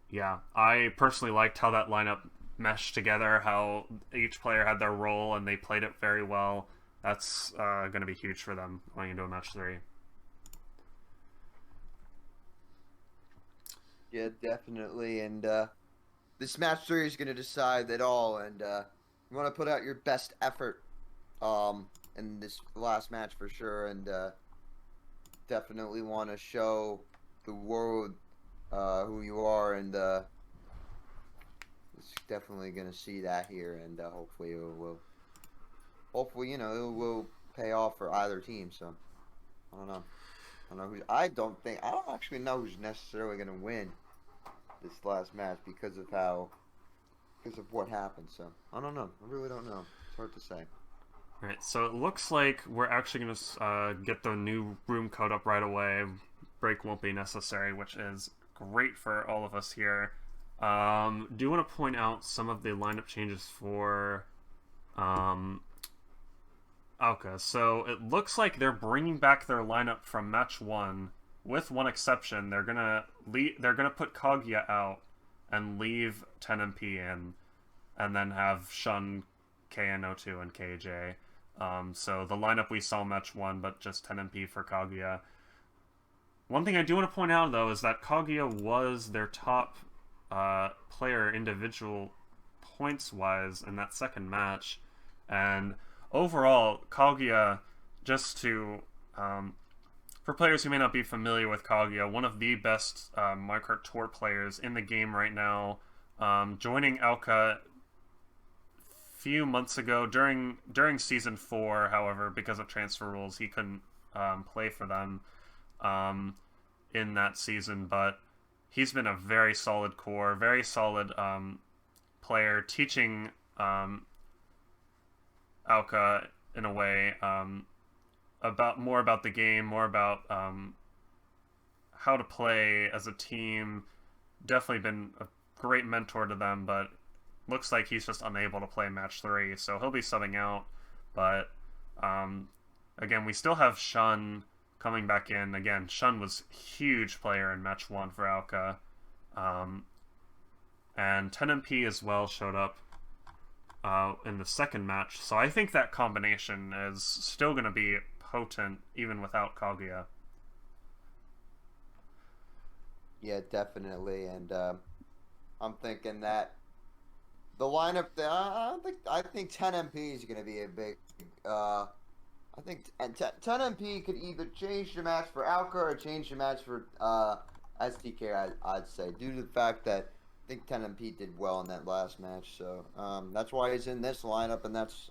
yeah, I personally liked how that lineup meshed together, how each player had their role and they played it very well. That's going to be huge for them going into a match 3.
Yeah, definitely. And this match 3 is going to decide it all. And you want to put out your best effort in this last match for sure. And definitely want to show the world who you are. And it's definitely going to see that here. And hopefully it will. Hopefully, you know, it will pay off for either team. So I don't know. I don't actually know who's necessarily going to win this last match because of what happened. So I don't know. I really don't know. It's hard to say.
All right, so it looks like we're actually going to get the new room code up right away. Break won't be necessary, which is great for all of us here. Do want to point out some of the lineup changes for Ouka. So it looks like they're bringing back their lineup from match 1, with one exception. They're gonna put Kaguya out and leave 10MP in, and then have Shun, KNO2, and KJ. So the lineup we saw match 1, but just 10MP for Kaguya. One thing I do want to point out though is that Kaguya was their top individual points-wise in that second match. And overall, Kaguya, just to... for players who may not be familiar with Kaguya, one of the best Mario Kart Tour players in the game right now, joining Ouka few months ago during season 4. However, because of transfer rules, he couldn't play for them in that season, but he's been a very solid core, very solid player, teaching Ouka in a way about the game, more about how to play as a team. Definitely been a great mentor to them, but looks like he's just unable to play match 3, so he'll be subbing out. But again, we still have Shun coming back in. Again, Shun was a huge player in match 1 for Ouka. And 10MP as well showed up in the second match, so I think that combination is still going to be potent even without Kaguya.
Yeah, definitely, and I'm thinking that the lineup, I think 10MP is going to be a big. I think 10MP could either change the match for Ouka or change the match for STK. I'd say, due to the fact that I think 10MP did well in that last match, so that's why he's in this lineup, and that's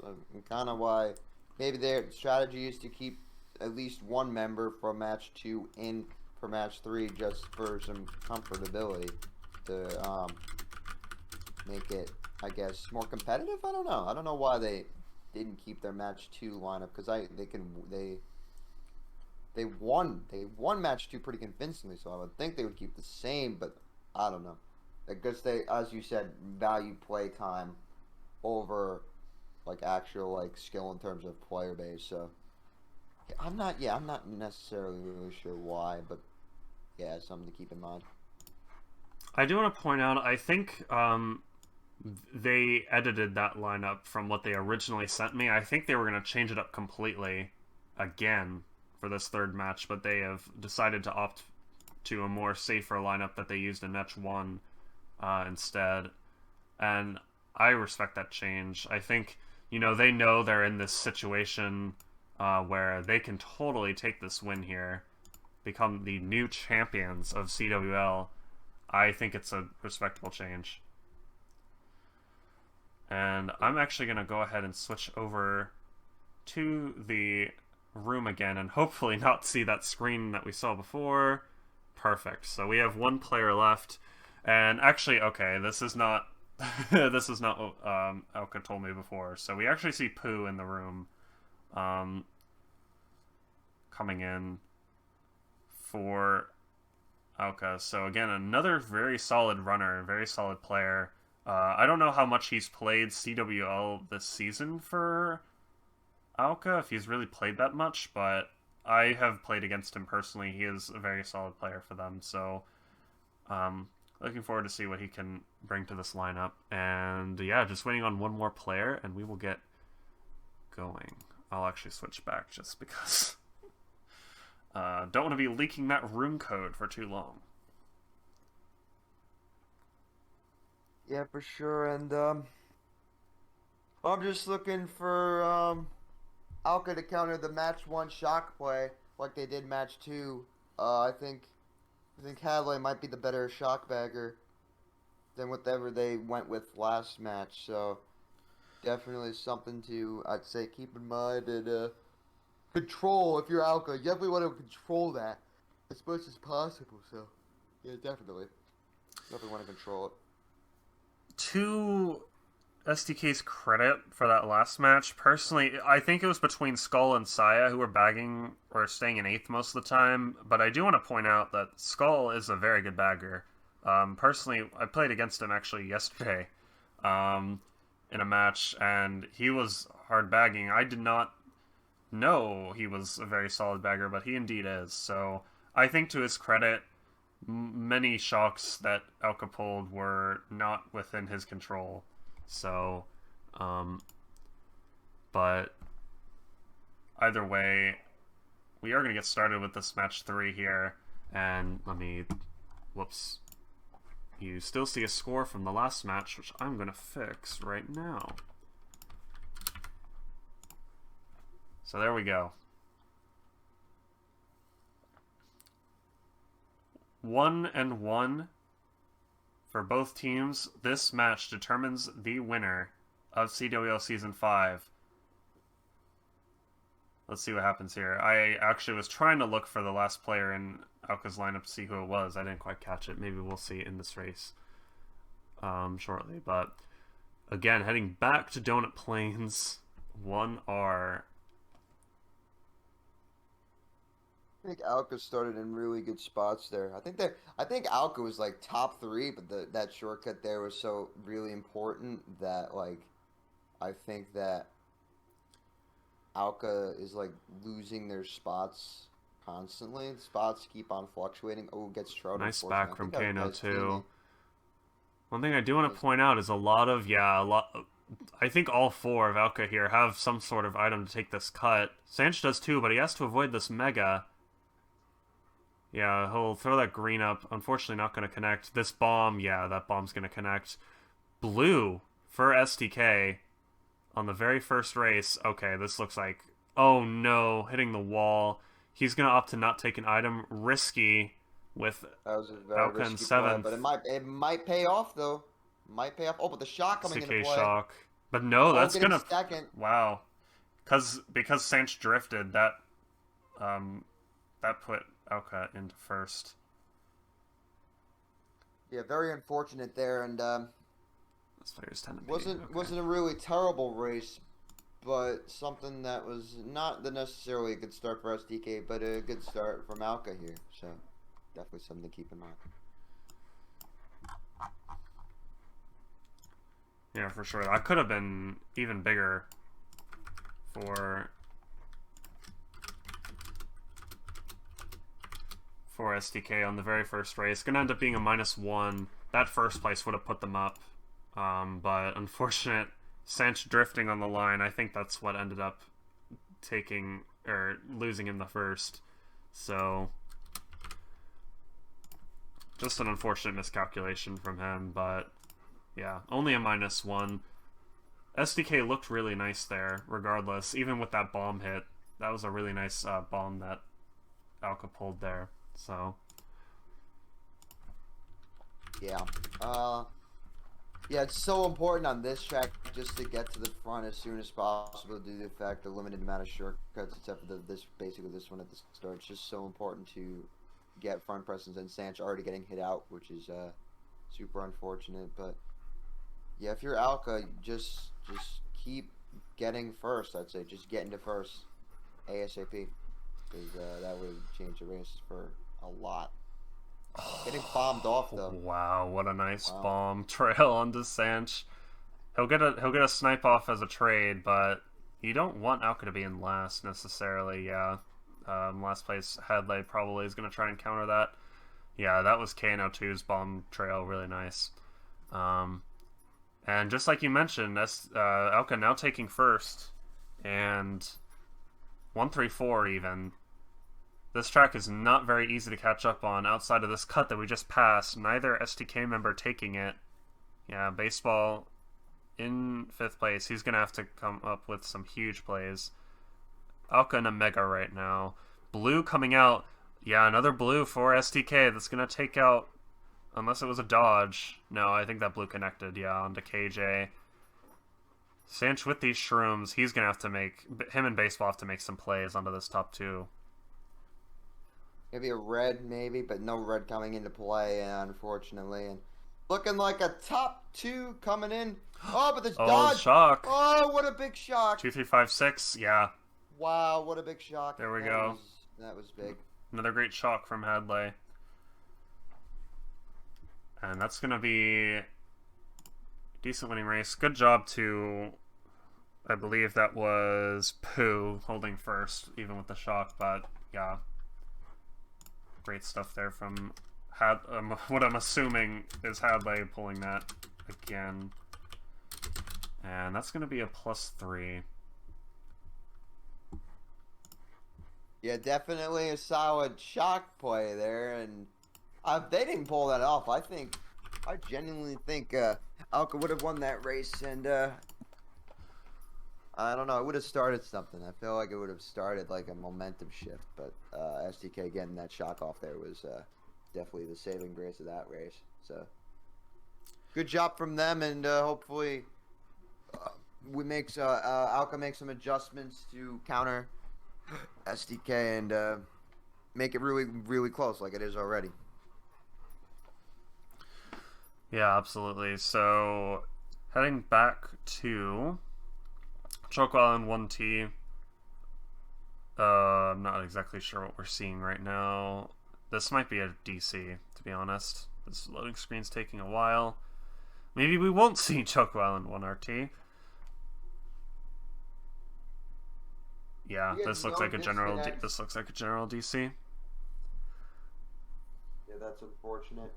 kind of why maybe their strategy is to keep at least one member from match 2 in for match 3, just for some comfortability to make it, I guess, more competitive. I don't know. I don't know why they didn't keep their match 2 lineup, because they won match 2 pretty convincingly, so I would think they would keep the same, but I don't know. I guess they, as you said, value play time over like actual like skill in terms of player base. So I'm not necessarily really sure why, but yeah, something to keep in mind.
I do want to point out, I think they edited that lineup from what they originally sent me. I think they were going to change it up completely again for this third match, but they have decided to opt to a more safer lineup that they used in match 1 instead. And I respect that change. I think, they know they're in this situation where they can totally take this win here, become the new champions of CWL. I think it's a respectable change. And I'm actually going to go ahead and switch over to the room again and hopefully not see that screen that we saw before. Perfect. So we have one player left. And actually, okay, this is not this is not what Ouka told me before. So we actually see Pooh in the room coming in for Ouka. So again, another very solid runner, very solid player. I don't know how much he's played CWL this season for Ouka, if he's really played that much, but I have played against him personally. He is a very solid player for them, so looking forward to see what he can bring to this lineup. And yeah, just waiting on one more player, and we will get going. I'll actually switch back just because don't want to be leaking that room code for too long.
Yeah, for sure. And I'm just looking for Ouka to counter the match 1 shock play like they did match 2. I think Hadley might be the better shock bagger than whatever they went with last match. So definitely something to, I'd say, keep in mind and control. If you're Ouka, you definitely want to control that as much as possible. So yeah, definitely want to control it.
To SDK's credit for that last match, personally, I think it was between Skull and Saya who were bagging or staying in 8th most of the time, but I do want to point out that Skull is a very good bagger. Personally, I played against him actually yesterday in a match, and he was hard bagging. I did not know he was a very solid bagger, but he indeed is. So I think to his credit, many shocks that Ouka pulled were not within his control. So, but either way, we are going to get started with this match 3 here. And let me, whoops, you still see a score from the last match, which I'm going to fix right now. So there we go. 1-1 for both teams. This match determines the winner of CWL Season 5. Let's see what happens here. I actually was trying to look for the last player in Ouka's lineup to see who it was. I didn't quite catch it. Maybe we'll see in this race shortly. But again, heading back to Donut Plains, 1R.
I think Ouka started in really good spots there. I think Ouka was like top 3, but that shortcut there was so really important that like I think that Ouka is like losing their spots constantly. The spots keep on fluctuating. Oh, gets Trout.
Nice back from Kano too. One thing I do want to point out is a lot. I think all 4 of Ouka here have some sort of item to take this cut. SanchZ does too, but he has to avoid this Mega. Yeah, he'll throw that green up. Unfortunately, not going to connect. This bomb, yeah, that bomb's going to connect. Blue for STK on the very first race. Okay, this looks like... Oh no, hitting the wall. He's going to opt to not take an item. Risky with Ouka in 7th.
But it might pay off, though. Might pay off. Oh, but the shock coming into play.
Shock. But no, that's going to...
second.
Wow. Because SanchZ drifted, that put Ouka into first.
Yeah, very unfortunate there, and
this player's 10
wasn't a really terrible race, but something that was not necessarily a good start for SDK, but a good start from Ouka here. So definitely something to keep in mind.
Yeah, for sure. That could have been even bigger for SDK on the very first race. Gonna end up being a -1. That first place would have put them up, but unfortunate SanchZ drifting on the line. I think that's what ended up losing in the first. So just an unfortunate miscalculation from him, but yeah, only a -1. SDK looked really nice there, regardless, even with that bomb hit. That was a really nice bomb that Ouka pulled there. So
yeah, yeah, it's so important on this track just to get to the front as soon as possible due to the fact the limited amount of shortcuts, except for this one at the start. It's just so important to get front presence, and SanchZ already getting hit out, which is super unfortunate. But yeah, if you're Ouka, just keep getting first. I'd say just get into first ASAP, because that would change the race for a lot. Getting bombed off though.
Wow, what a nice bomb trail onto SanchZ. He'll get a snipe off as a trade, but you don't want Ouka to be in last necessarily. Yeah, last place Hadley probably is going to try and counter that. Yeah, that was KNO2's bomb trail, really nice. And just like you mentioned, Ouka now taking first, and 134 even. This track is not very easy to catch up on outside of this cut that we just passed. Neither STK member taking it. Yeah, Baseball in 5th place. He's going to have to come up with some huge plays. Ouka in a Mega right now. Blue coming out. Yeah, another blue for STK that's going to take out, unless it was a dodge. No, I think that blue connected, yeah, onto KJ. SanchZ with these shrooms, he's going to have to him and Baseball have to make some plays onto this top 2.
Maybe a red, but no red coming into play, unfortunately. And looking like a top 2 coming in. Oh, but there's dodge.
Shock.
Oh, what a big shock.
2, 3, 5, 6, yeah.
Wow, what a big shock.
There we go.
That was big.
Another great shock from Hadley. And that's going to be a decent winning race. Good job to, I believe that was Pooh holding first, even with the shock, but yeah. Great stuff there from what I'm assuming is Hadley pulling that again. And that's going to be a +3.
Yeah, definitely a solid shock play there. And they didn't pull that off. I think I genuinely think Ouka would have won that race, and I don't know. It would have started something. I feel like it would have started like a momentum shift, but SDK getting that shock off there was definitely the saving grace of that race. So good job from them, and hopefully Ouka makes some adjustments to counter SDK and make it really, really close like it is already.
Yeah, absolutely. So, heading back to CWL and 1T. I'm not exactly sure what we're seeing right now. This might be a DC, to be honest. This loading screen's taking a while. Maybe we won't see CWL and 1RT. Yeah, this looks like a general. This looks like a general DC.
Yeah, that's unfortunate.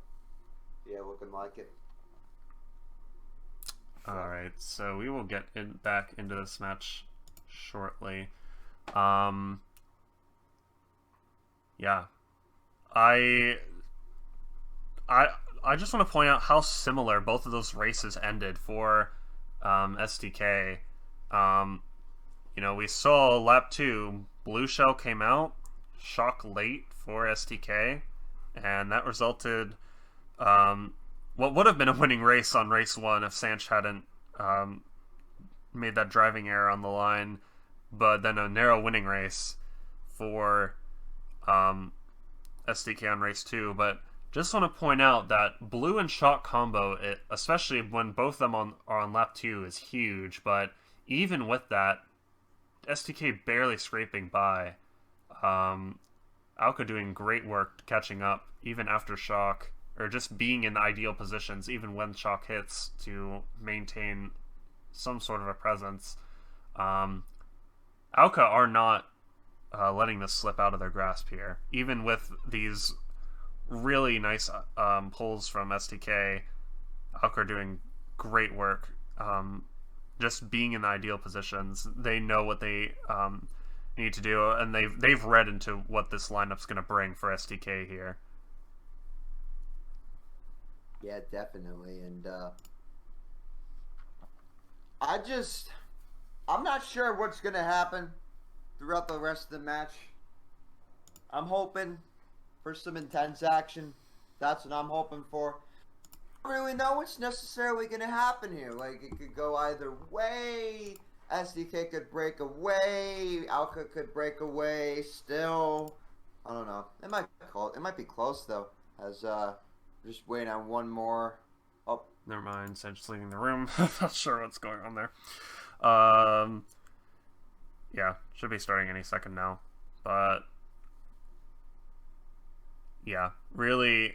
Yeah, looking like it.
Alright, so we will get back into this match shortly. Yeah. I just want to point out how similar both of those races ended for SDK. You know, we saw lap 2, Blue Shell came out, shock late for SDK, and that resulted what would have been a winning race on race 1 if Sanch hadn't made that driving error on the line, but then a narrow winning race for SDK on race 2. But just want to point out that blue and shock combo, especially when both of them are on lap 2, is huge. But even with that, SDK barely scraping by. Ouka doing great work catching up, even after shock, or just being in ideal positions, even when shock hits, to maintain some sort of a presence. Ouka are not letting this slip out of their grasp here. Even with these really nice pulls from SDK, Ouka are doing great work. Just being in the ideal positions. They know what they need to do, and they've read into what this lineup's going to bring for SDK here.
Yeah, definitely. And I'm not sure what's going to happen throughout the rest of the match. I'm hoping for some intense action. That's what I'm hoping for. I don't really know what's necessarily going to happen here. Like, it could go either way. SDK could break away. Ouka could break away still. I don't know. It might be close, though. As, just waiting on one more. Oh.
Never mind. Sanchz leaving the room. Not sure what's going on there. Yeah, should be starting any second now. But yeah, really,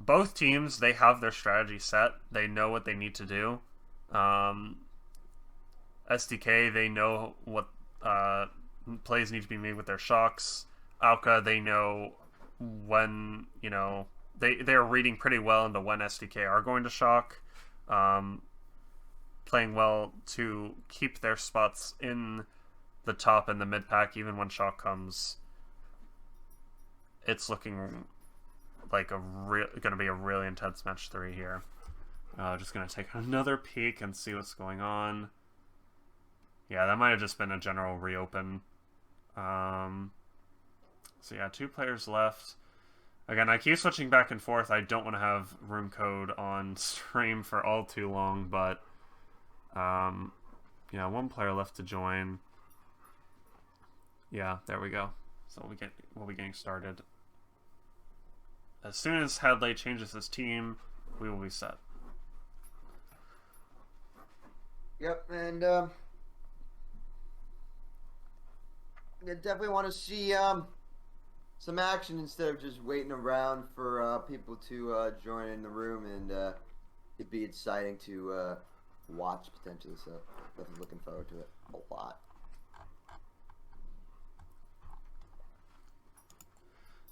both teams, they have their strategy set. They know what they need to do. SDK, they know what plays need to be made with their shocks. Ouka, they know when, you know, they're reading pretty well into when SDK are going to shock. Playing well to keep their spots in the top and the mid pack even when shock comes. It's looking like gonna be a really intense match 3 here. Just gonna take another peek and see what's going on. Yeah, that might have just been a general reopen. So yeah, 2 players left. Again, I keep switching back and forth. I don't want to have room code on stream for all too long, but yeah, 1 player left to join. Yeah, there we go. So we'll be getting started. As soon as Hadley changes his team, we will be set.
Yep, and I definitely want to see some action instead of just waiting around for people to join in the room, and it'd be exciting to watch potentially. So definitely looking forward to it a lot.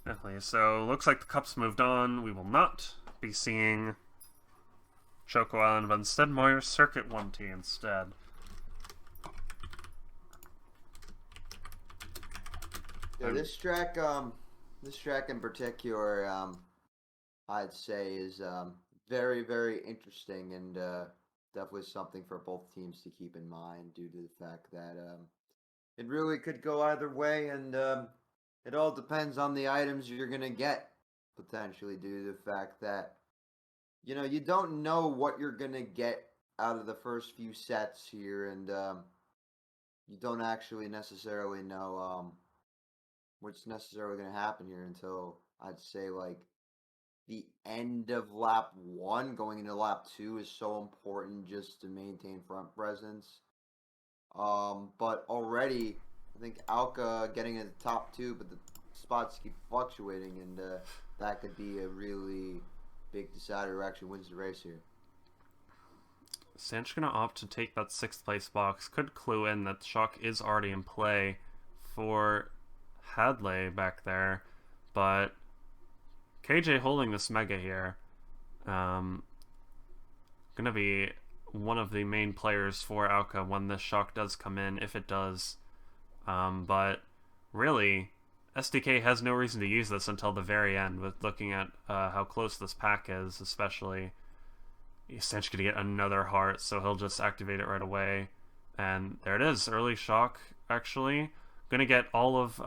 Definitely. So looks like the cup's moved on. We will not be seeing Choco Island, but instead Moyer Circuit 1T instead.
Yeah, this track in particular, I'd say is very, very interesting and definitely something for both teams to keep in mind due to the fact that it really could go either way, and it all depends on the items you're going to get potentially due to the fact that you don't know what you're going to get out of the first few sets here, and you don't actually necessarily know what's necessarily going to happen here until I'd say like the end of lap one. Going into lap two is so important just to maintain front presence. But already I think Ouka getting in the top two, but the spots keep fluctuating, and that could be a really big decider who actually wins the race here.
SanchZ gonna opt to take that 6th place box. Could clue in that Shock is already in play for Hadley back there, but KJ holding this mega here. Gonna be one of the main players for Ouka when this Shock does come in, if it does. But really, SDK has no reason to use this until the very end, with looking at how close this pack is, especially. SanchZ gonna get another heart, so he'll just activate it right away. And there it is, early Shock, actually. Gonna get all of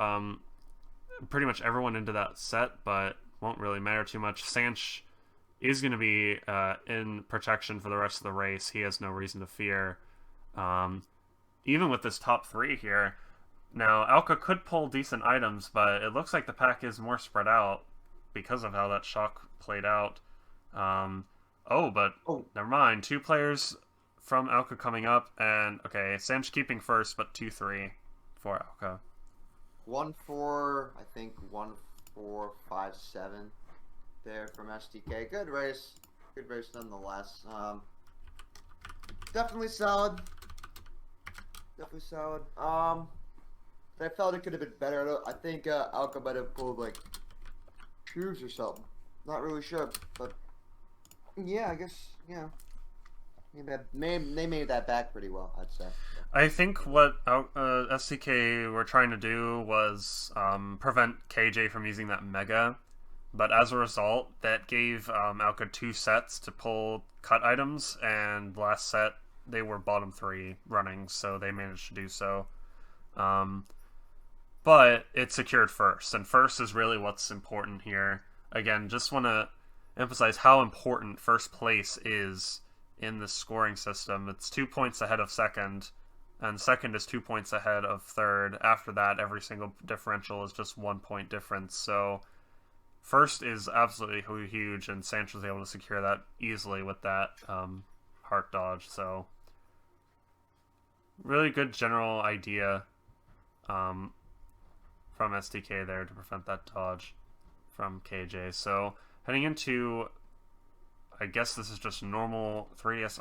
pretty much everyone into that set, but won't really matter too much. SanchZ is going to be in protection for the rest of the race. He has no reason to fear. Even with this top 3 here, now Ouka could pull decent items, but it looks like the pack is more spread out because of how that Shock played out. Never mind. 2 players from Ouka coming up, and okay, SanchZ keeping first, but 2-3 for Ouka.
1-4, I think 1-4-5-7 there from SDK. Good race nonetheless. Definitely solid. I felt it could have been better. I think Ouka might have pulled like shoes or something. Not really sure, but yeah, I guess they made that back pretty well, I'd say.
I think what SDK were trying to do was prevent KJ from using that mega, but as a result, that gave Ouka 2 sets to pull cut items, and last set they were bottom 3 running, so they managed to do so. But it secured first, and first is really what's important here. Again, just want to emphasize how important first place is in the scoring system. It's 2 points ahead of second, and second is 2 points ahead of third. After that, every single differential is just 1 point difference. So first is absolutely huge, and SanchZ was able to secure that easily with that heart dodge. So really good general idea from SDK there to prevent that dodge from KJ. So heading into, I guess this is just normal 3DS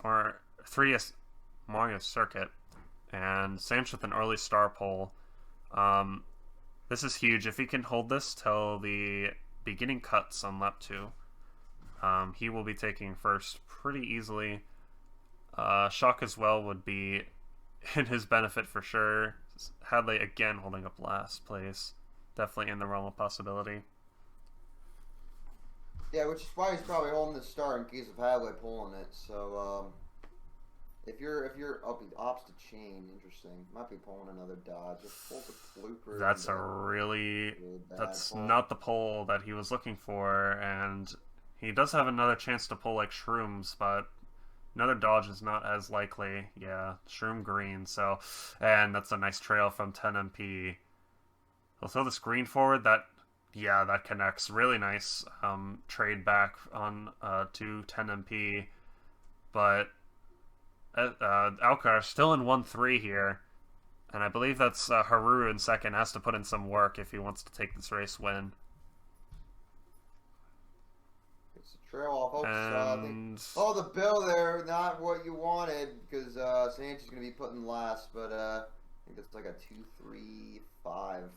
Mario circuit, and SanchZ with an early star pull. This is huge. If he can hold this till the beginning cuts on lap 2, he will be taking first pretty easily. Shock as well would be in his benefit for sure. Hadley again holding up last place. Definitely in the realm of possibility.
Yeah, which is why he's probably holding the star in case of Hadley pulling it. So, if you're up, he opts to chain. Interesting. Might be pulling another dodge. Just pulls a blooper.
That's a really that's pull. Not the pull that he was looking for, and he does have another chance to pull like shrooms, but another dodge is not as likely. Yeah, shroom green. So, and that's a nice trail from 10 MP. He'll throw this green forward. That connects. Really nice trade back on to 10 MP. But Ouka still in 1-3 here. And I believe that's Haru in second. Has to put in some work if he wants to take this race win.
It's a trail off. The bill there, not what you wanted, because SanchZ is going to be put in last. But I think it's like a 2-3-5.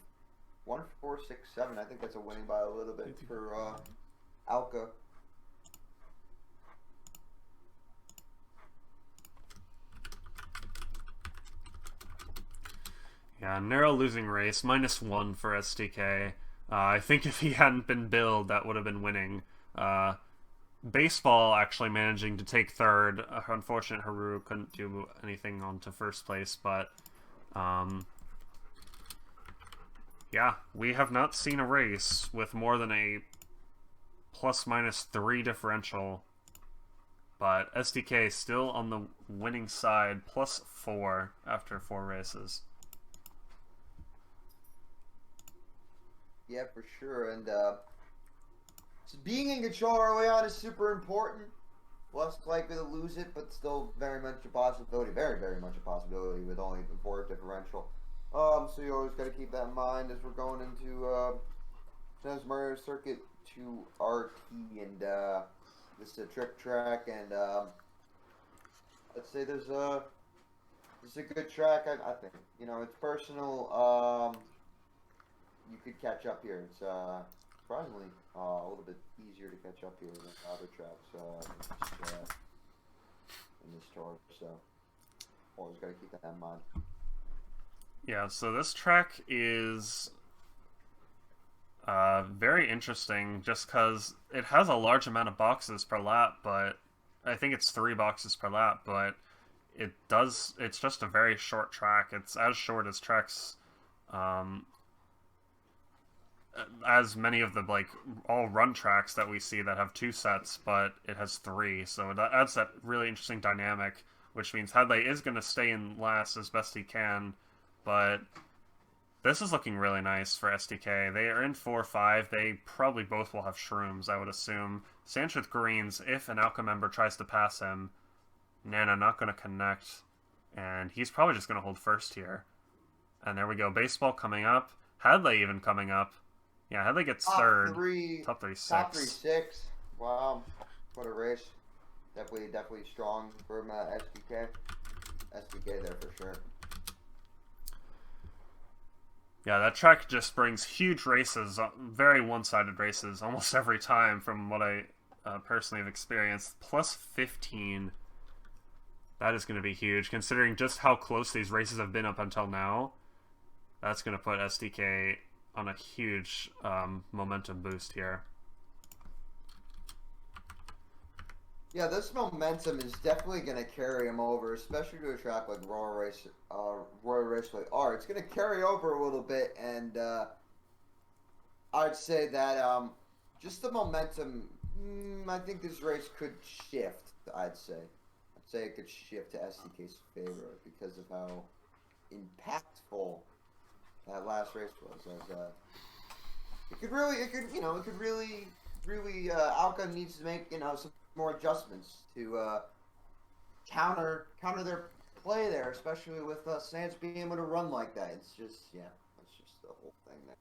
1-4-6-7. I think that's a winning by a little bit for Ouka.
Yeah, narrow losing race, -1 for SDK. I think if he hadn't been billed, that would have been winning. Baseball actually managing to take third. Unfortunate Haru couldn't do anything on to first place, but yeah, we have not seen a race with more than a ±3 differential. But SDK still on the winning side, +4 after 4 races.
Yeah, for sure. And so being in control early on is super important. Less likely to lose it, but still very much a possibility. Very, very much a possibility with only the 4 differential. So you always got to keep that in mind as we're going into Mario Circuit 2 RT, and this is a trick track, and let's say this is a good track. I think, you know, it's personal. You could catch up here. It's surprisingly a little bit easier to catch up here than other tracks in this tour. So always got to keep that in mind.
Yeah, so this track is very interesting just because it has a large amount of boxes per lap, but I think it's 3 boxes per lap, but it's just a very short track. It's as short as tracks, as many of the, like, all run tracks that we see that have 2 sets, but it has 3, so it adds that really interesting dynamic, which means Hadley is going to stay in last as best he can, but this is looking really nice for SDK. They are in 4-5. They probably both will have shrooms, I would assume. SanchZ with greens, if an Ouka member tries to pass him, Nana not going to connect, and he's probably just going to hold first here. And there we go. Baseball coming up. Hadley even coming up. Yeah, Hadley gets third. Top 36.
Top 36. Wow, what a race. Definitely strong from SDK. SDK there for sure.
Yeah, that track just brings huge races, very one-sided races, almost every time from what I personally have experienced. +15. That is going to be huge, considering just how close these races have been up until now. That's going to put SDK on a huge momentum boost here.
Yeah, this momentum is definitely going to carry him over, especially to a track like Royal Raceway R. It's going to carry over a little bit, and I'd say that just the momentum, I think this race could shift, I'd say it could shift to SDK's favor because of how impactful that last race was. As it could really, Ouka needs to make, you know, some more adjustments to counter their play there, especially with SanchZ being able to run like that. It's just the whole thing there.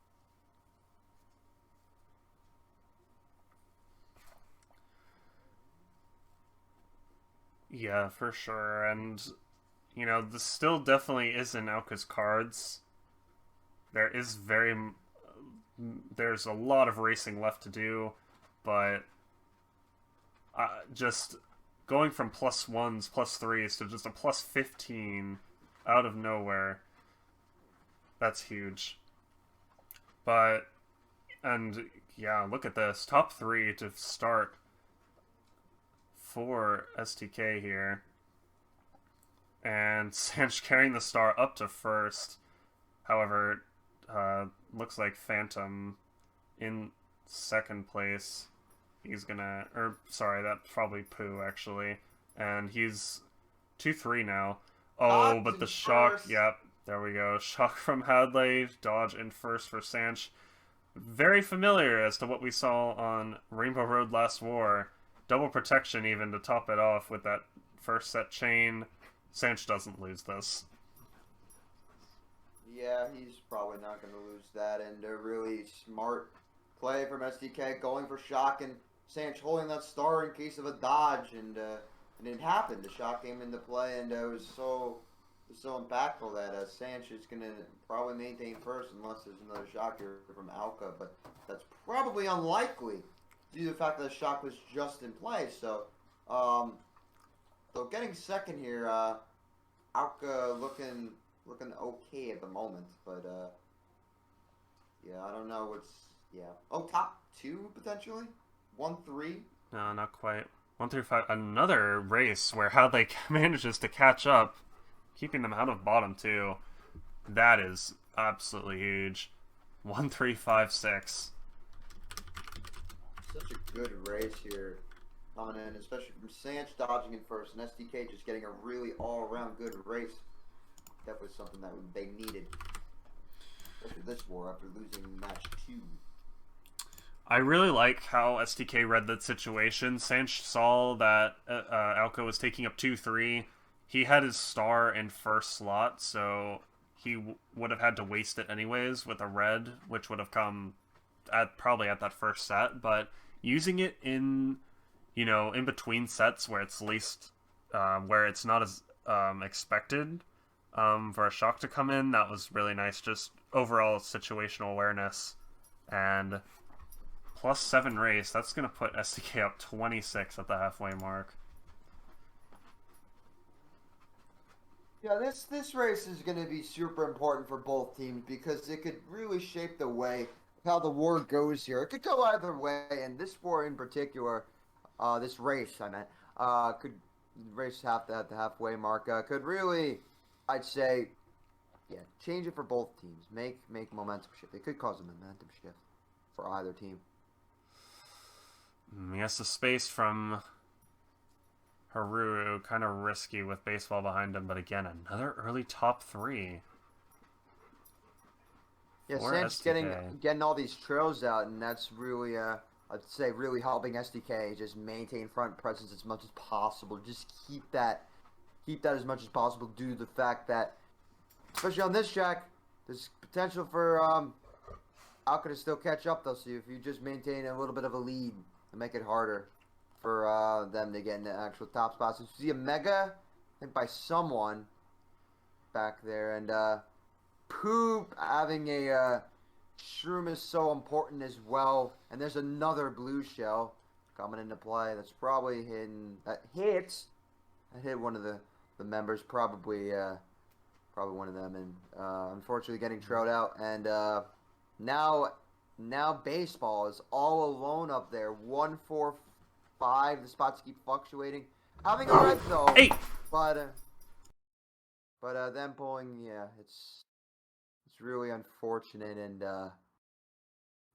Yeah, for sure. And, you know, this still definitely is in Ouka's cards. There's a lot of racing left to do, but just going from +1s, +3s to just a +15 out of nowhere, that's huge. But, and yeah, look at this. Top 3 to start for STK here. And SanchZ carrying the star up to first. However, looks like Phantom in second place. He's gonna, that's probably Pooh actually, and he's 2-3 now. Oh, but the shock, yep, there we go. Shock from Hadley, dodge in first for SanchZ. Very familiar as to what we saw on Rainbow Road Last War. Double protection even to top it off with that first set chain. SanchZ doesn't lose this.
Yeah, he's probably not going to lose that, and a really smart play from SDK going for shock, and SanchZ holding that star in case of a dodge, and it didn't happen. The shock came into play, and it was so impactful that SanchZ is going to probably maintain first unless there's another shock here from Ouka, but that's probably unlikely due to the fact that the shock was just in play. So getting second here, Ouka looking okay at the moment, but yeah, I don't know what's, yeah. Oh, top 2 potentially? 1-3?
No, not quite. 135. Another race where Hadley manages to catch up, keeping them out of bottom too. That is absolutely huge. 1356.
Such a good race here coming in, especially from MrSanchz dodging in first, and SDK just getting a really all-around good race. Definitely something that they needed, especially this war after losing match 2.
I really like how SDK read that situation. Sanch saw that Ouka was taking up 2-3. He had his star in first slot, so he would have had to waste it anyways with a red, which would have come probably at that first set. But using it in, in between sets where it's least, where it's not as expected for a shock to come in, that was really nice. Just overall situational awareness. And +7 race, that's going to put SDK up 26 at the halfway mark.
Yeah, this race is going to be super important for both teams because it could really shape the way how the war goes here. It could go either way, and this war in particular, this race, I meant, could race at the halfway mark, could really, I'd say, yeah, change it for both teams. Make momentum shift. It could cause a momentum shift for either team.
Yes, the space from Haru, kind of risky with baseball behind him, but again, another early top 3.
Yeah, Sanchz getting all these trails out, and that's really, I'd say, really helping SDK just maintain front presence as much as possible. Just keep that as much as possible due to the fact that, especially on this track, there's potential for Ouka to still catch up, though. So if you just maintain a little bit of a lead, and make it harder for them to get in the actual top spots. You see a mega, I think, by someone back there, and Poop having a shroom is so important as well. And there's another blue shell coming into play that's probably hidden. That hits. I hit one of the members, probably one of them, and unfortunately getting trailed out. And now baseball is all alone up there. 1-4-5. The spots keep fluctuating. Having a red though.
8.
But them pulling, yeah, it's really unfortunate. And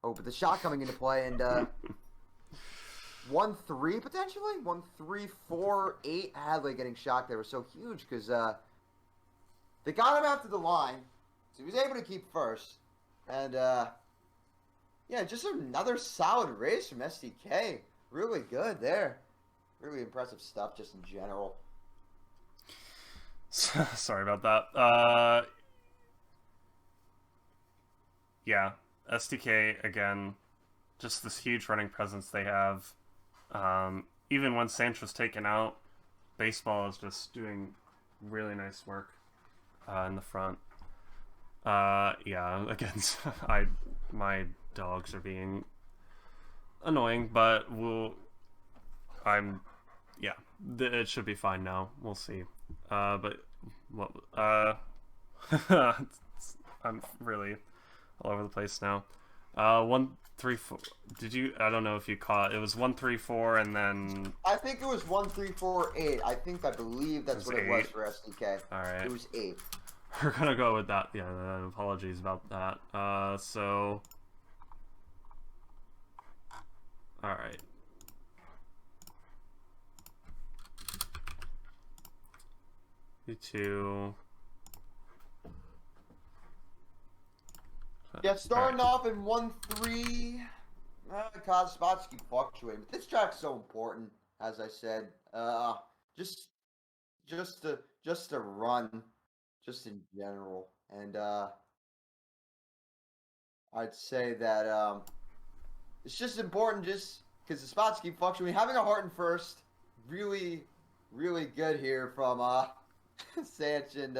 but the shot coming into play, and 1-3 potentially 1-3-4-8. Hadley getting shocked there was so huge because they got him after the line, so he was able to keep first. And yeah, just another solid race from SDK. Really good there. Really impressive stuff just in general.
Sorry about that. Yeah, SDK, again, just this huge running presence they have. Even when Sanch was taken out, baseball is just doing really nice work in the front. Yeah, again, my dogs are being annoying, but it should be fine now. We'll see. But what? I'm really all over the place now. 1-3-4. Did you? I don't know if you caught. It was 1-3-4, and then
I think it was 1-3-4-8. I believe that's what
8.
it was for SDK.
All right.
It was 8.
We're gonna go with that. Yeah, apologies about that. So, all right. You two.
Yeah, starting off in 1-3. Cause spots keep fluctuating. But this track's so important, as I said. Just to run, just in general, and I'd say that it's just important, just because the spots keep fluctuating. Having a heart in first, really good here from Sanch, and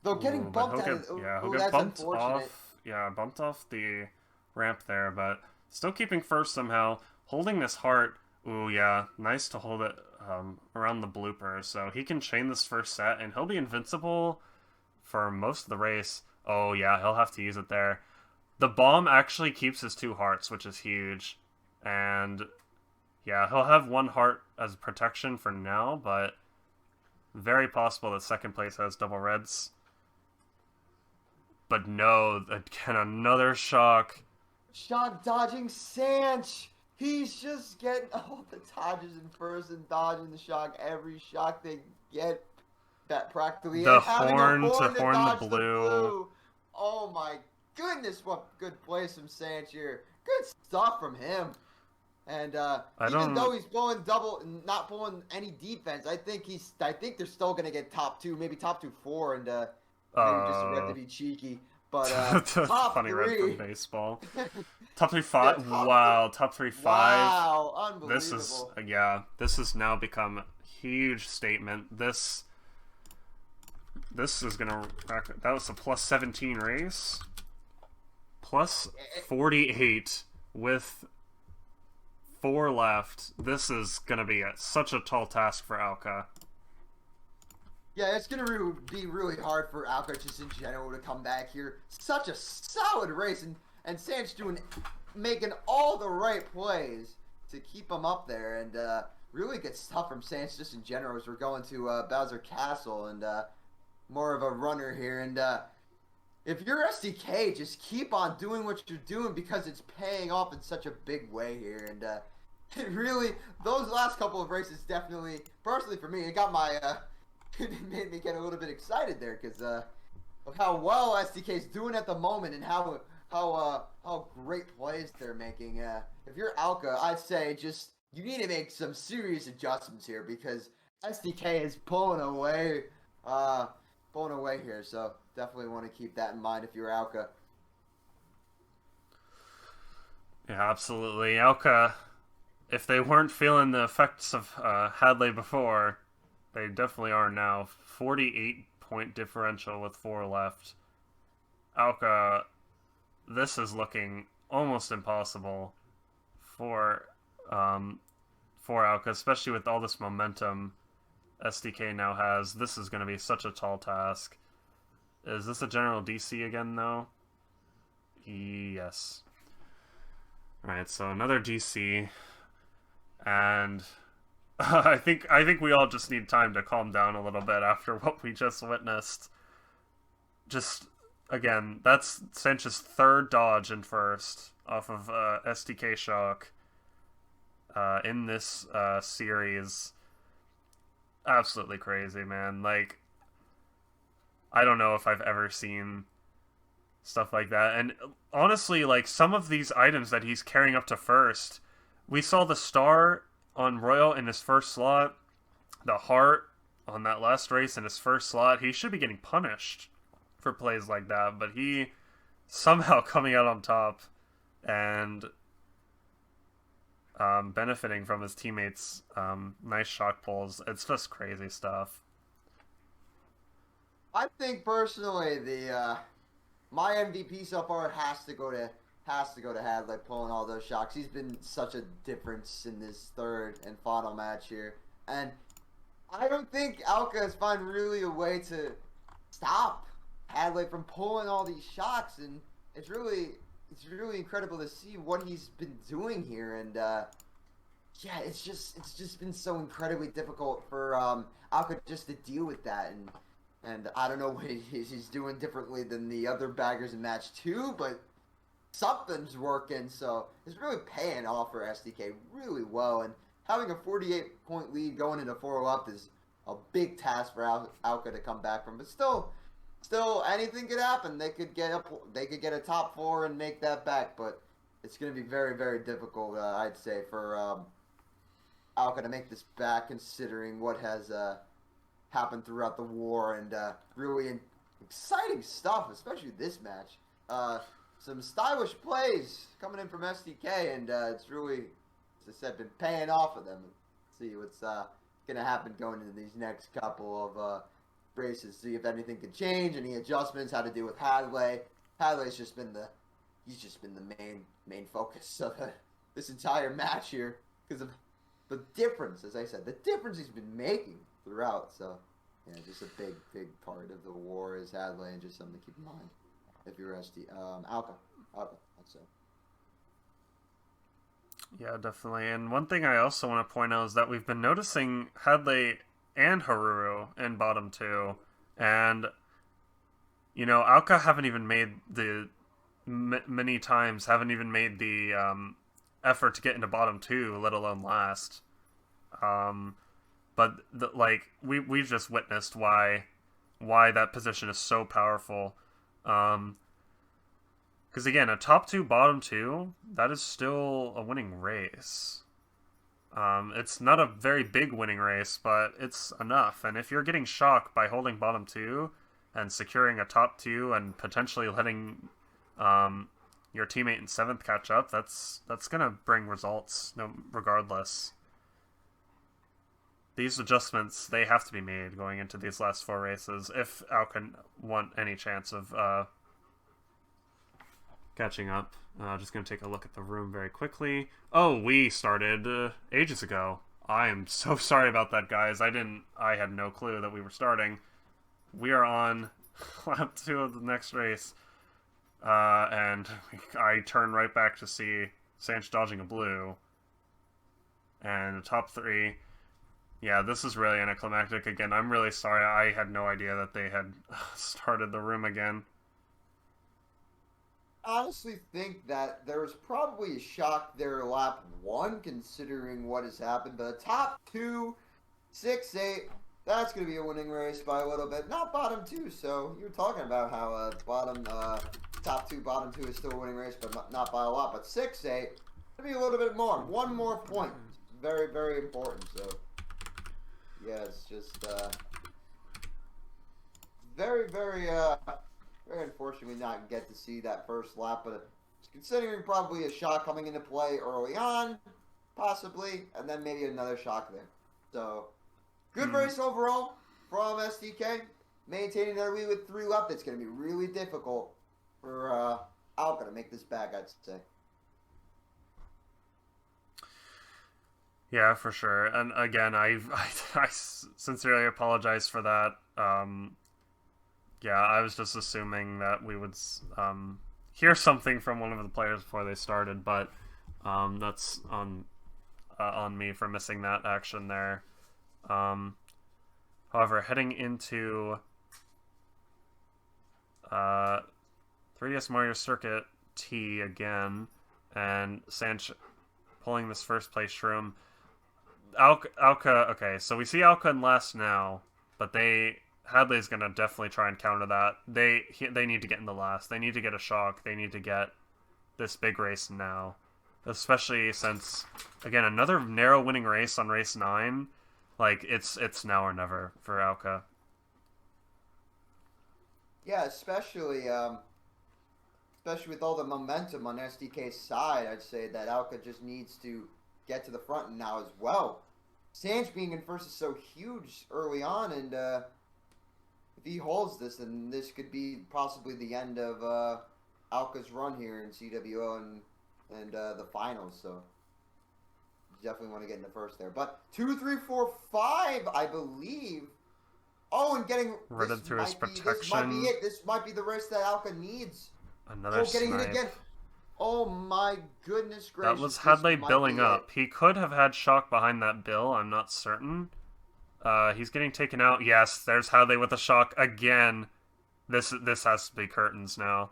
though getting bumped out of,
he'll get bumped off. Yeah, bumped off the ramp there, but still keeping first somehow. Holding this heart. Ooh, yeah, nice to hold it around the blooper. So he can chain this first set, and he'll be invincible for most of the race. Oh, yeah, he'll have to use it there. The bomb actually keeps his 2 hearts, which is huge. And Yeah, he'll have one heart as protection for now, but very possible that second place has double reds. But no, again, another shock.
Shock dodging SanchZ. He's just getting all the dodges in first and dodging the shock every shock they get. That practically
The
and having a
horn to
horn to
horn the
dodge the
blue.
blue. Oh my goodness, what good plays from SanchZ here. Good stuff from him. And even though he's blowing double, not blowing any defense, I think they're still gonna get top 2, maybe top 2-4, and maybe just a red to be cheeky. But top
funny
3
red from baseball. Top 3
Yeah,
5. Wow, top 3 5.
Wow, unbelievable.
This has now become a huge statement. This is gonna that was a plus 17 race. Plus 48 with 4 left. This is gonna be such a tall task for Ouka.
Yeah, it's going to be really hard for Ouka just in general to come back here. Such a solid race, and SanchZ making all the right plays to keep him up there, and really good stuff from SanchZ just in general as we're going to Bowser Castle, and more of a runner here. And if you're SDK, just keep on doing what you're doing because it's paying off in such a big way here, and it really, those last couple of races definitely, personally for me, it got my... it made me get a little bit excited there because of how well SDK's doing at the moment and how great plays they're making. If you're Ouka, I'd say just you need to make some serious adjustments here because SDK is pulling away here. So definitely want to keep that in mind if you're Ouka.
Yeah, absolutely. Ouka, if they weren't feeling the effects of Hadley before, they definitely are now. 48-point differential with 4 left. Ouka, this is looking almost impossible for Ouka, especially with all this momentum SDK now has. This is going to be such a tall task. Is this a general DC again, though? Yes. Alright, so another DC. And... I think we all just need time to calm down a little bit after what we just witnessed. Just, again, that's SanchZ's 3rd dodge in first off of SDK Shock in this series. Absolutely crazy, man. Like, I don't know if I've ever seen stuff like that. And honestly, like, some of these items that he's carrying up to first, we saw the star on Royal in his first slot, the heart on that last race in his first slot. He should be getting punished for plays like that, but he somehow coming out on top and benefiting from his teammates' nice shock pulls. It's just crazy stuff.
I think personally my MVP so far has to go to Hadley pulling all those shocks. He's been such a difference in this 3rd and final match here. And I don't think Ouka has found really a way to stop Hadley from pulling all these shocks. And it's really incredible to see what he's been doing here. And yeah, it's just been so incredibly difficult for Ouka just to deal with that. And I don't know what he's doing differently than the other baggers in match 2, but something's working, so it's really paying off for SDK really well, and having a 48-point lead going into 4 up is a big task for Ouka to come back from. But still anything could happen. They could get a top 4 and make that back, but it's going to be very, very difficult, I'd say, for Ouka to make this back, considering what has happened throughout the war, and really exciting stuff, especially this match. Some stylish plays coming in from SDK, and it's really, as I said, been paying off of them. Let's see what's going to happen going into these next couple of races. See if anything can change, any adjustments, how to deal with Hadley. Hadley's just been the main focus of this entire match here because of the difference, as I said, the difference he's been making throughout. So, yeah, just a big part of the war is Hadley, and just something to keep in mind. If you're Ouka, I'd say.
Yeah, definitely. And one thing I also want to point out is that we've been noticing Hadley and Haruru in bottom two, and Ouka haven't even made the many times haven't even made the effort to get into bottom two, let alone last. Um, but we've just witnessed why that position is so powerful. Because again, a top two, bottom two, that is still a winning race. It's not a very big winning race, but it's enough. And if you're getting shocked by holding bottom two and securing a top two and potentially letting your teammate in seventh catch up, that's gonna bring results, regardless. These adjustments, they have to be made going into these last four races if Ouka want any chance of catching up. Just going to take a look at the room very quickly. Oh, we started ages ago. I am so sorry about that, guys. I had no clue that we were starting. We are on lap 2 of the next race. And I turn right back to see MrSanchz dodging a blue. And the top 3. Yeah, this is really anticlimactic. Again, I'm really sorry. I had no idea that they had started the room again.
I honestly think that there was probably a shock there lap 1, considering what has happened. But the top 2, 6, 8, that's going to be a winning race by a little bit. Not bottom 2, so you were talking about how top 2, bottom 2 is still a winning race, but not by a lot. But 6, 8, going to be a little bit more. One more point. Very, very important. So, yeah, it's just very, very unfortunate we not get to see that first lap, but considering probably a shot coming into play early on, possibly, and then maybe another shock there. So, good race overall from SDK. Maintaining their lead with 3 left, it's going to be really difficult for Ouka to make this back, I'd say.
Yeah, for sure. And again, I sincerely apologize for that. Yeah, I was just assuming that we would hear something from one of the players before they started, but that's on me for missing that action there. However, heading into 3DS Mario Circuit T again, and MrSanchz pulling this first place shroom. Ouka, okay, so we see Ouka in last now, but Hadley's gonna definitely try and counter that. They need to get in the last. They need to get a shock. They need to get this big race now, especially since, again, another narrow winning race on race 9. Like, it's now or never for Ouka.
Yeah, especially with all the momentum on SDK's side, I'd say that Ouka just needs to get to the front now as well. MrSanchz being in first is so huge early on, and if he holds this, then this could be possibly the end of Ouka's run here in CWL and the finals. So you definitely want to get in the first there. But 2, 3, 4, 5, I believe. Oh, and getting
Ridded through his protection.
This might be it. This might be the race that Ouka needs.
Another
getting
snipe.
hit again. Oh my goodness gracious.
That was Hadley billing up. He could have had shock behind that bill, I'm not certain. He's getting taken out. Yes, there's Hadley with a shock again. This has to be curtains now.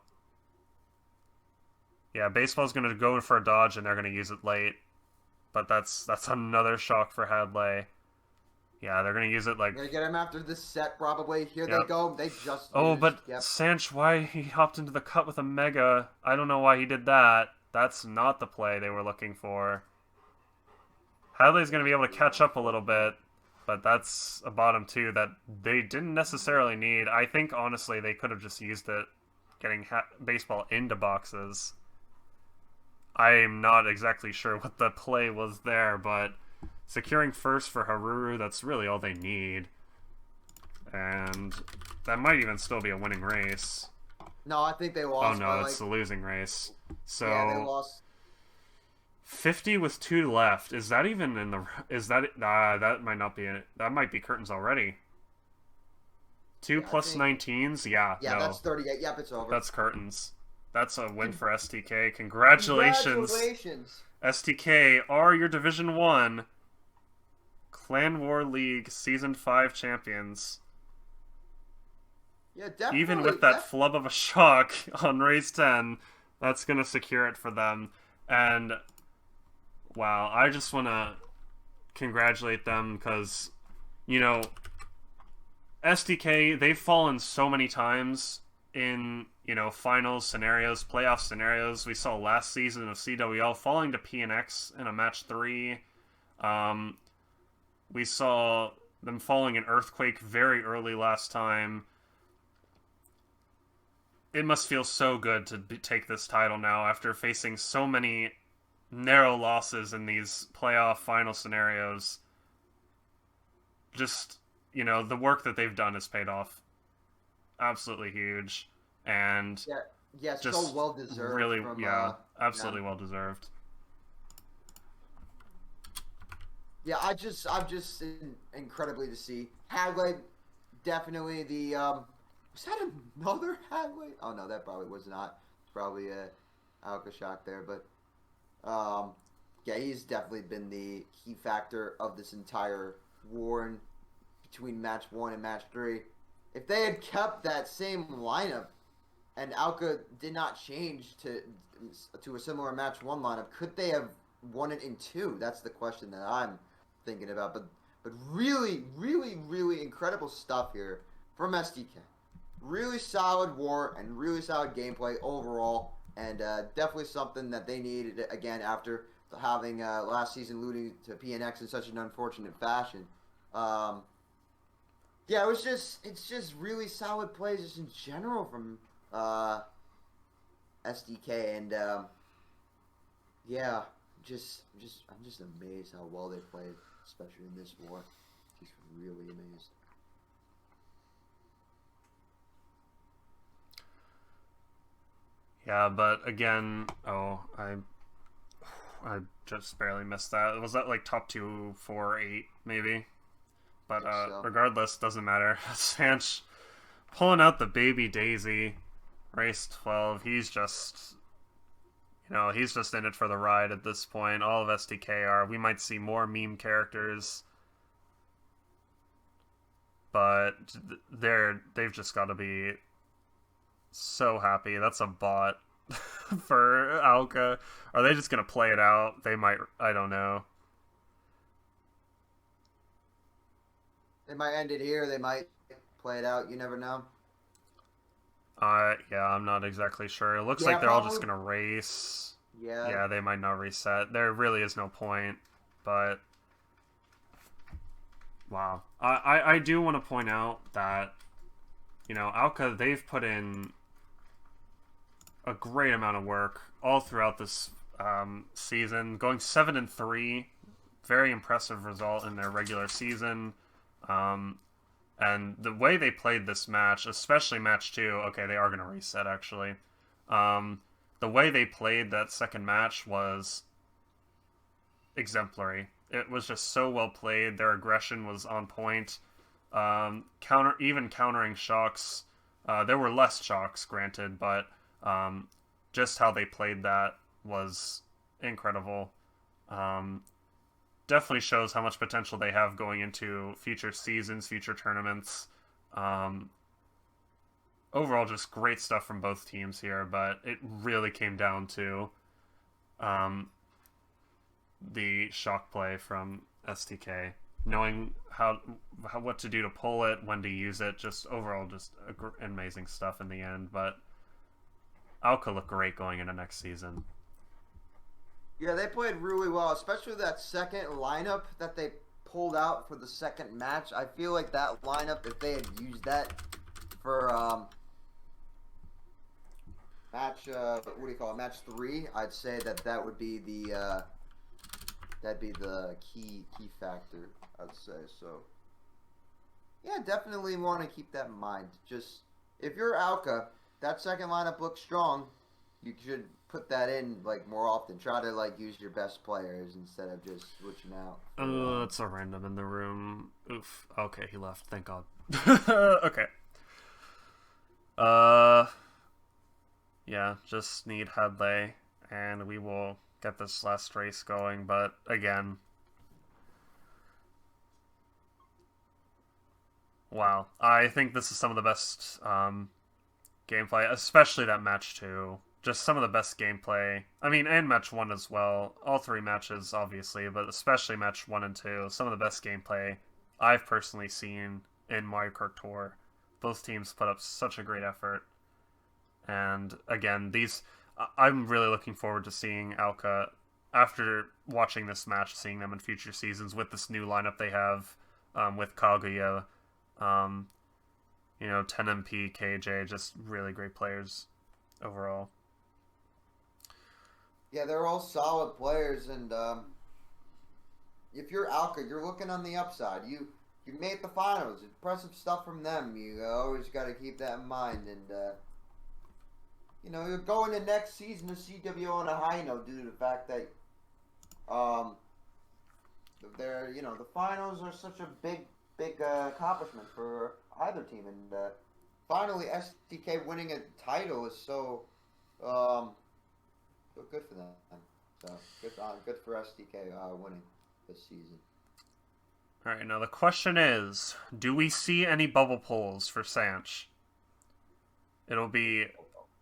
Yeah, baseball's going to go for a dodge, and they're going to use it late. But that's another shock for Hadley. Yeah, they're going to use it like...
They're going to get him after this set, probably. Here they go. They just...
Oh, but MrSanchz, why he hopped into the cut with a mega? I don't know why he did that. That's not the play they were looking for. Hadley's going to be able to catch up a little bit, but that's a bottom 2 that they didn't necessarily need. I think, honestly, they could have just used it getting baseball into boxes. I'm not exactly sure what the play was there, but securing first for Haruru, that's really all they need. And that might even still be a winning race.
No, I think they lost.
Oh, no, it's the losing race. So,
yeah, they lost.
50 with 2 left. Is that even in the... Is that... that might not be it. That might be curtains already. 2 plus 19s? Yeah,
yeah,
no.
That's 38. Yep, it's over.
That's curtains. That's a win for STK. Congratulations.
Congratulations.
STK are your Division 1 Clan War League Season 5 champions.
Yeah, definitely.
Even with that flub of a shock on race 10, that's going to secure it for them. And, wow, I just want to congratulate them because, you know, SDK, they've fallen so many times in, you know, finals scenarios, playoff scenarios. We saw last season of CWL falling to PNX in a match 3. We saw them falling in Earthquake very early last time. It must feel so good to take this title now after facing so many narrow losses in these playoff final scenarios. Just, you know, the work that they've done has paid off. Absolutely huge. And
yeah,
just
so well deserved.
Really, absolutely well deserved.
Yeah, I'm just incredibly to see. Hadley, definitely the was that another Hadley? Oh no, that probably was not. Probably a Ouka shot there, but yeah, he's definitely been the key factor of this entire war between match 1 and match 3. If they had kept that same lineup and Ouka did not change to a similar match 1 lineup, could they have won it in 2? That's the question that I'm thinking about. But really, really, really incredible stuff here from SDK. Really solid war and really solid gameplay overall, and definitely something that they needed again after having last season losing to PNX in such an unfortunate fashion. Yeah, it's just really solid plays just in general from SDK, and yeah, I'm just amazed how well they played, especially in this war. Just really amazed.
Yeah, but again, I just barely missed that. Was that like top 2, 4, 8 maybe? But
So.
Regardless, doesn't matter. SanchZ pulling out the baby Daisy, race 12. He's just, you know, he's just in it for the ride at this point. All of SDK are. We might see more meme characters, but they've just got to be so happy. That's a bot for Ouka. Are they just gonna play it out? They might. I don't know.
They might end it here. They might play it out. You never know.
Yeah, I'm not exactly sure. It looks like they're all just gonna race. Yeah, they might not reset. There really is no point. But wow, I do want to point out that, you know, Ouka, they've put in a great amount of work all throughout this season, going 7-3, very impressive result in their regular season. And the way they played this match, especially match 2, okay, they are going to reset actually. The way they played that second match was exemplary. It was just so well played. Their aggression was on point. Countering shocks. There were less shocks, granted, but just how they played that was incredible. Definitely shows how much potential they have going into future seasons, future tournaments. Overall, just great stuff from both teams here, but it really came down to the shock play from STK, knowing what to do to pull it, when to use it. Just overall, just amazing stuff in the end. But Ouka look great going into next season.
Yeah, they played really well, especially that second lineup that they pulled out for the second match. I feel like that lineup, if they had used that for match, what do you call it, match 3, I'd say that would be the that'd be the key factor, I'd say. So yeah, definitely want to keep that in mind. Just if you're Ouka, that second lineup looks strong. You should put that in like more often. Try to like use your best players instead of just switching out.
Oh, that's a random in the room. Oof. Okay, he left. Thank God. Okay. Yeah, just need Hadley, and we will get this last race going, but again, wow. I think this is some of the best gameplay, especially that match 2. Just some of the best gameplay. I mean, and match 1 as well. All 3 matches, obviously, but especially match 1 and 2. Some of the best gameplay I've personally seen in Mario Kart Tour. Both teams put up such a great effort. And again, I'm really looking forward to seeing Ouka, after watching this match, seeing them in future seasons with this new lineup they have, with Kaguya, 10MP, KJ, just really great players overall.
Yeah, they're all solid players, and if you're Ouka, you're looking on the upside. You made the finals. Impressive stuff from them. You always got to keep that in mind, and you're going to next season to CWL on a high note due to the fact that the finals are such a big accomplishment for either team, and finally SDK winning a title is so good for them. So good for SDK winning this season.
All right, now the question is, do we see any bubble pulls for Sanch? It'll be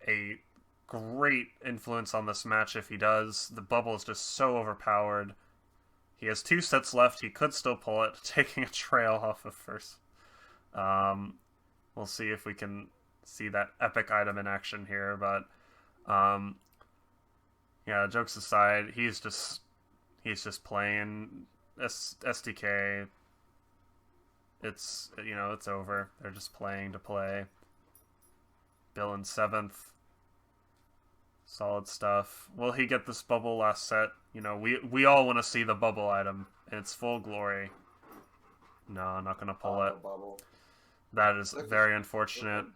a great influence on this match if he does. The bubble is just so overpowered. He has 2 sets left. He could still pull it, taking a trail off of first. We'll see if we can see that epic item in action here, but yeah, jokes aside, he's just playing SDK. It's over. They're just playing to play. Bill in 7th. Solid stuff. Will he get this bubble last set? We all want to see the bubble item in its full glory. No, I'm not gonna pull it.
Bubble.
That is very unfortunate.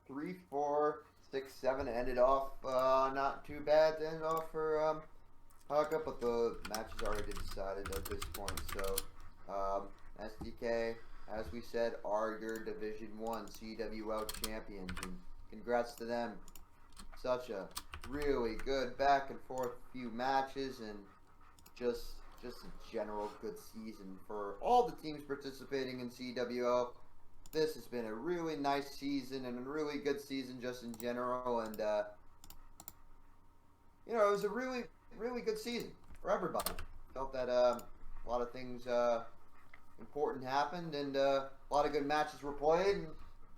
3, 4, 6, 7 ended off not too bad to end off for Ouka, but the match is already decided at this point. So SDK, as we said, are your Division 1 CWL champions, and congrats to them. Such a really good back and forth few matches, and just a general good season for all the teams participating in CWL. This has been a really nice season and a really good season just in general, and it was a really, really good season for everybody. Felt that a lot of things important happened, and a lot of good matches were played. And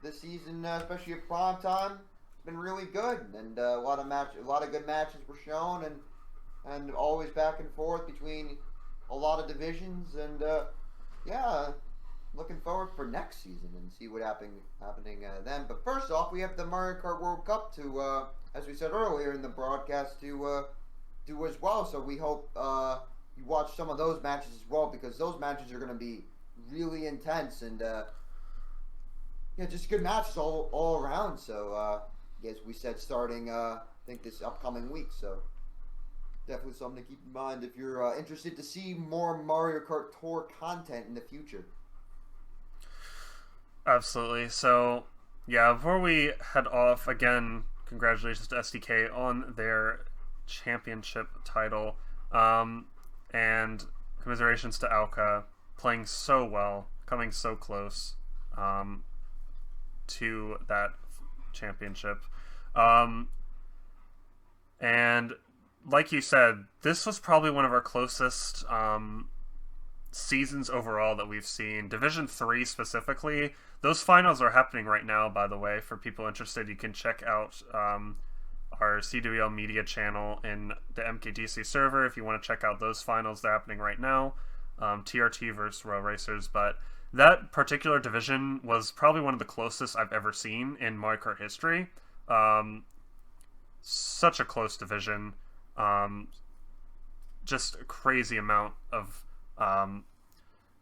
this season, especially at Primetime, it's been really good, and a lot of good matches were shown, and always back and forth between a lot of divisions, and yeah. Looking forward for next season and see what happening then. But first off, we have the Mario Kart World Cup to, as we said earlier in the broadcast, to do as well. So we hope you watch some of those matches as well, because those matches are going to be really intense and just good matches all around. So as we said, starting I think this upcoming week. So definitely something to keep in mind if you're interested to see more Mario Kart Tour content in the future.
Absolutely. So, yeah, before we head off, again, congratulations to SDK on their championship title. And commiserations to Ouka, playing so well, coming so close to that championship. And like you said, this was probably one of our closest seasons overall that we've seen. Division 3 specifically. Those finals are happening right now, by the way. For people interested, you can check out our CWL media channel in the MKT server if you want to check out those finals. They're happening right now. TRT versus Royal Racers. But that particular division was probably one of the closest I've ever seen in Mario Kart history. Such a close division. Just a crazy amount of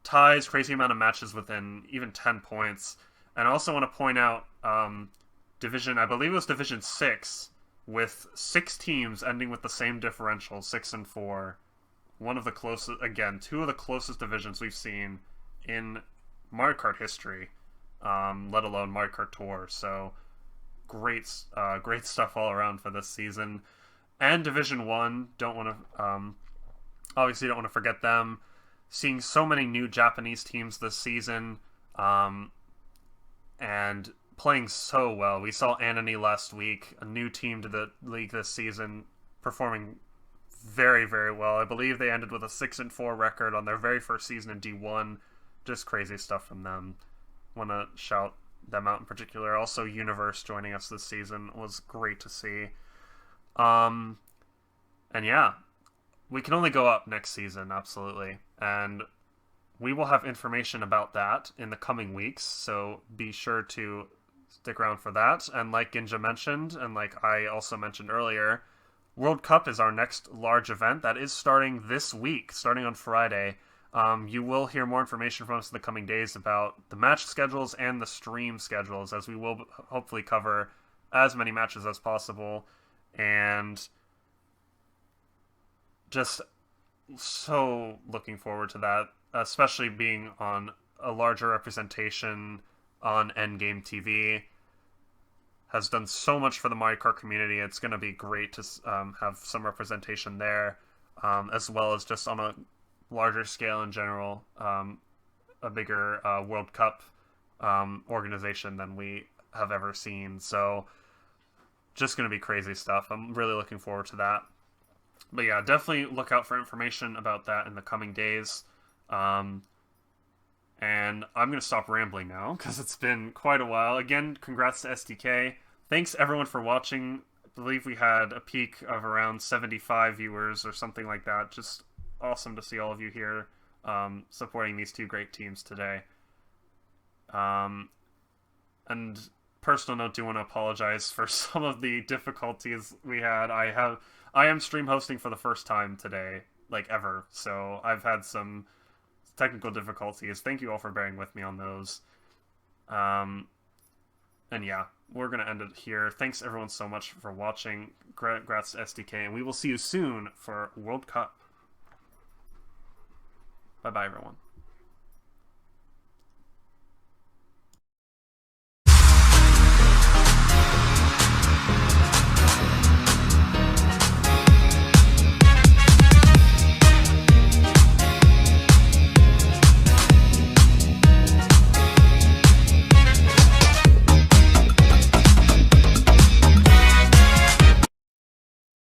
ties, crazy amount of matches within even 10 points. And I also want to point out division, I believe it was Division 6, with 6 teams ending with the same differential, 6 and 4. One of the closest, again, 2 of the closest divisions we've seen in Mario Kart history, let alone Mario Kart Tour. So great stuff all around for this season. And Division 1, don't want to obviously don't want to forget them. Seeing so many new Japanese teams this season, and playing so well. We saw Anani last week, a new team to the league this season, performing very, very well. I believe they ended with a 6-4 record on their very first season in D1. Just crazy stuff from them. Want to shout them out in particular. Also, Universe joining us this season was great to see. And yeah, we can only go up next season, absolutely. And we will have information about that in the coming weeks, so be sure to stick around for that. And like Ginja mentioned, and like I also mentioned earlier, World Cup is our next large event that is starting this week, starting on Friday. You will hear more information from us in the coming days about the match schedules and the stream schedules, as we will hopefully cover as many matches as possible. And just so looking forward to that, especially being on a larger representation on Endgame TV. Has done so much for the Mario Kart community. It's going to be great to have some representation there, as well as just on a larger scale in general, a bigger World Cup organization than we have ever seen. So just going to be crazy stuff. I'm really looking forward to that. But yeah, definitely look out for information about that in the coming days. And I'm going to stop rambling now because it's been quite a while. Again, congrats to SDK. Thanks everyone for watching. I believe we had a peak of around 75 viewers or something like that. Just awesome to see all of you here supporting these two great teams today. And personal note, do want to apologize for some of the difficulties we had. I am stream hosting for the first time today, like ever, so I've had some technical difficulties. Thank you all for bearing with me on those. And yeah, we're going to end it here. Thanks everyone so much for watching. Congrats to SDK, and we will see you soon for World Cup. Bye-bye, everyone.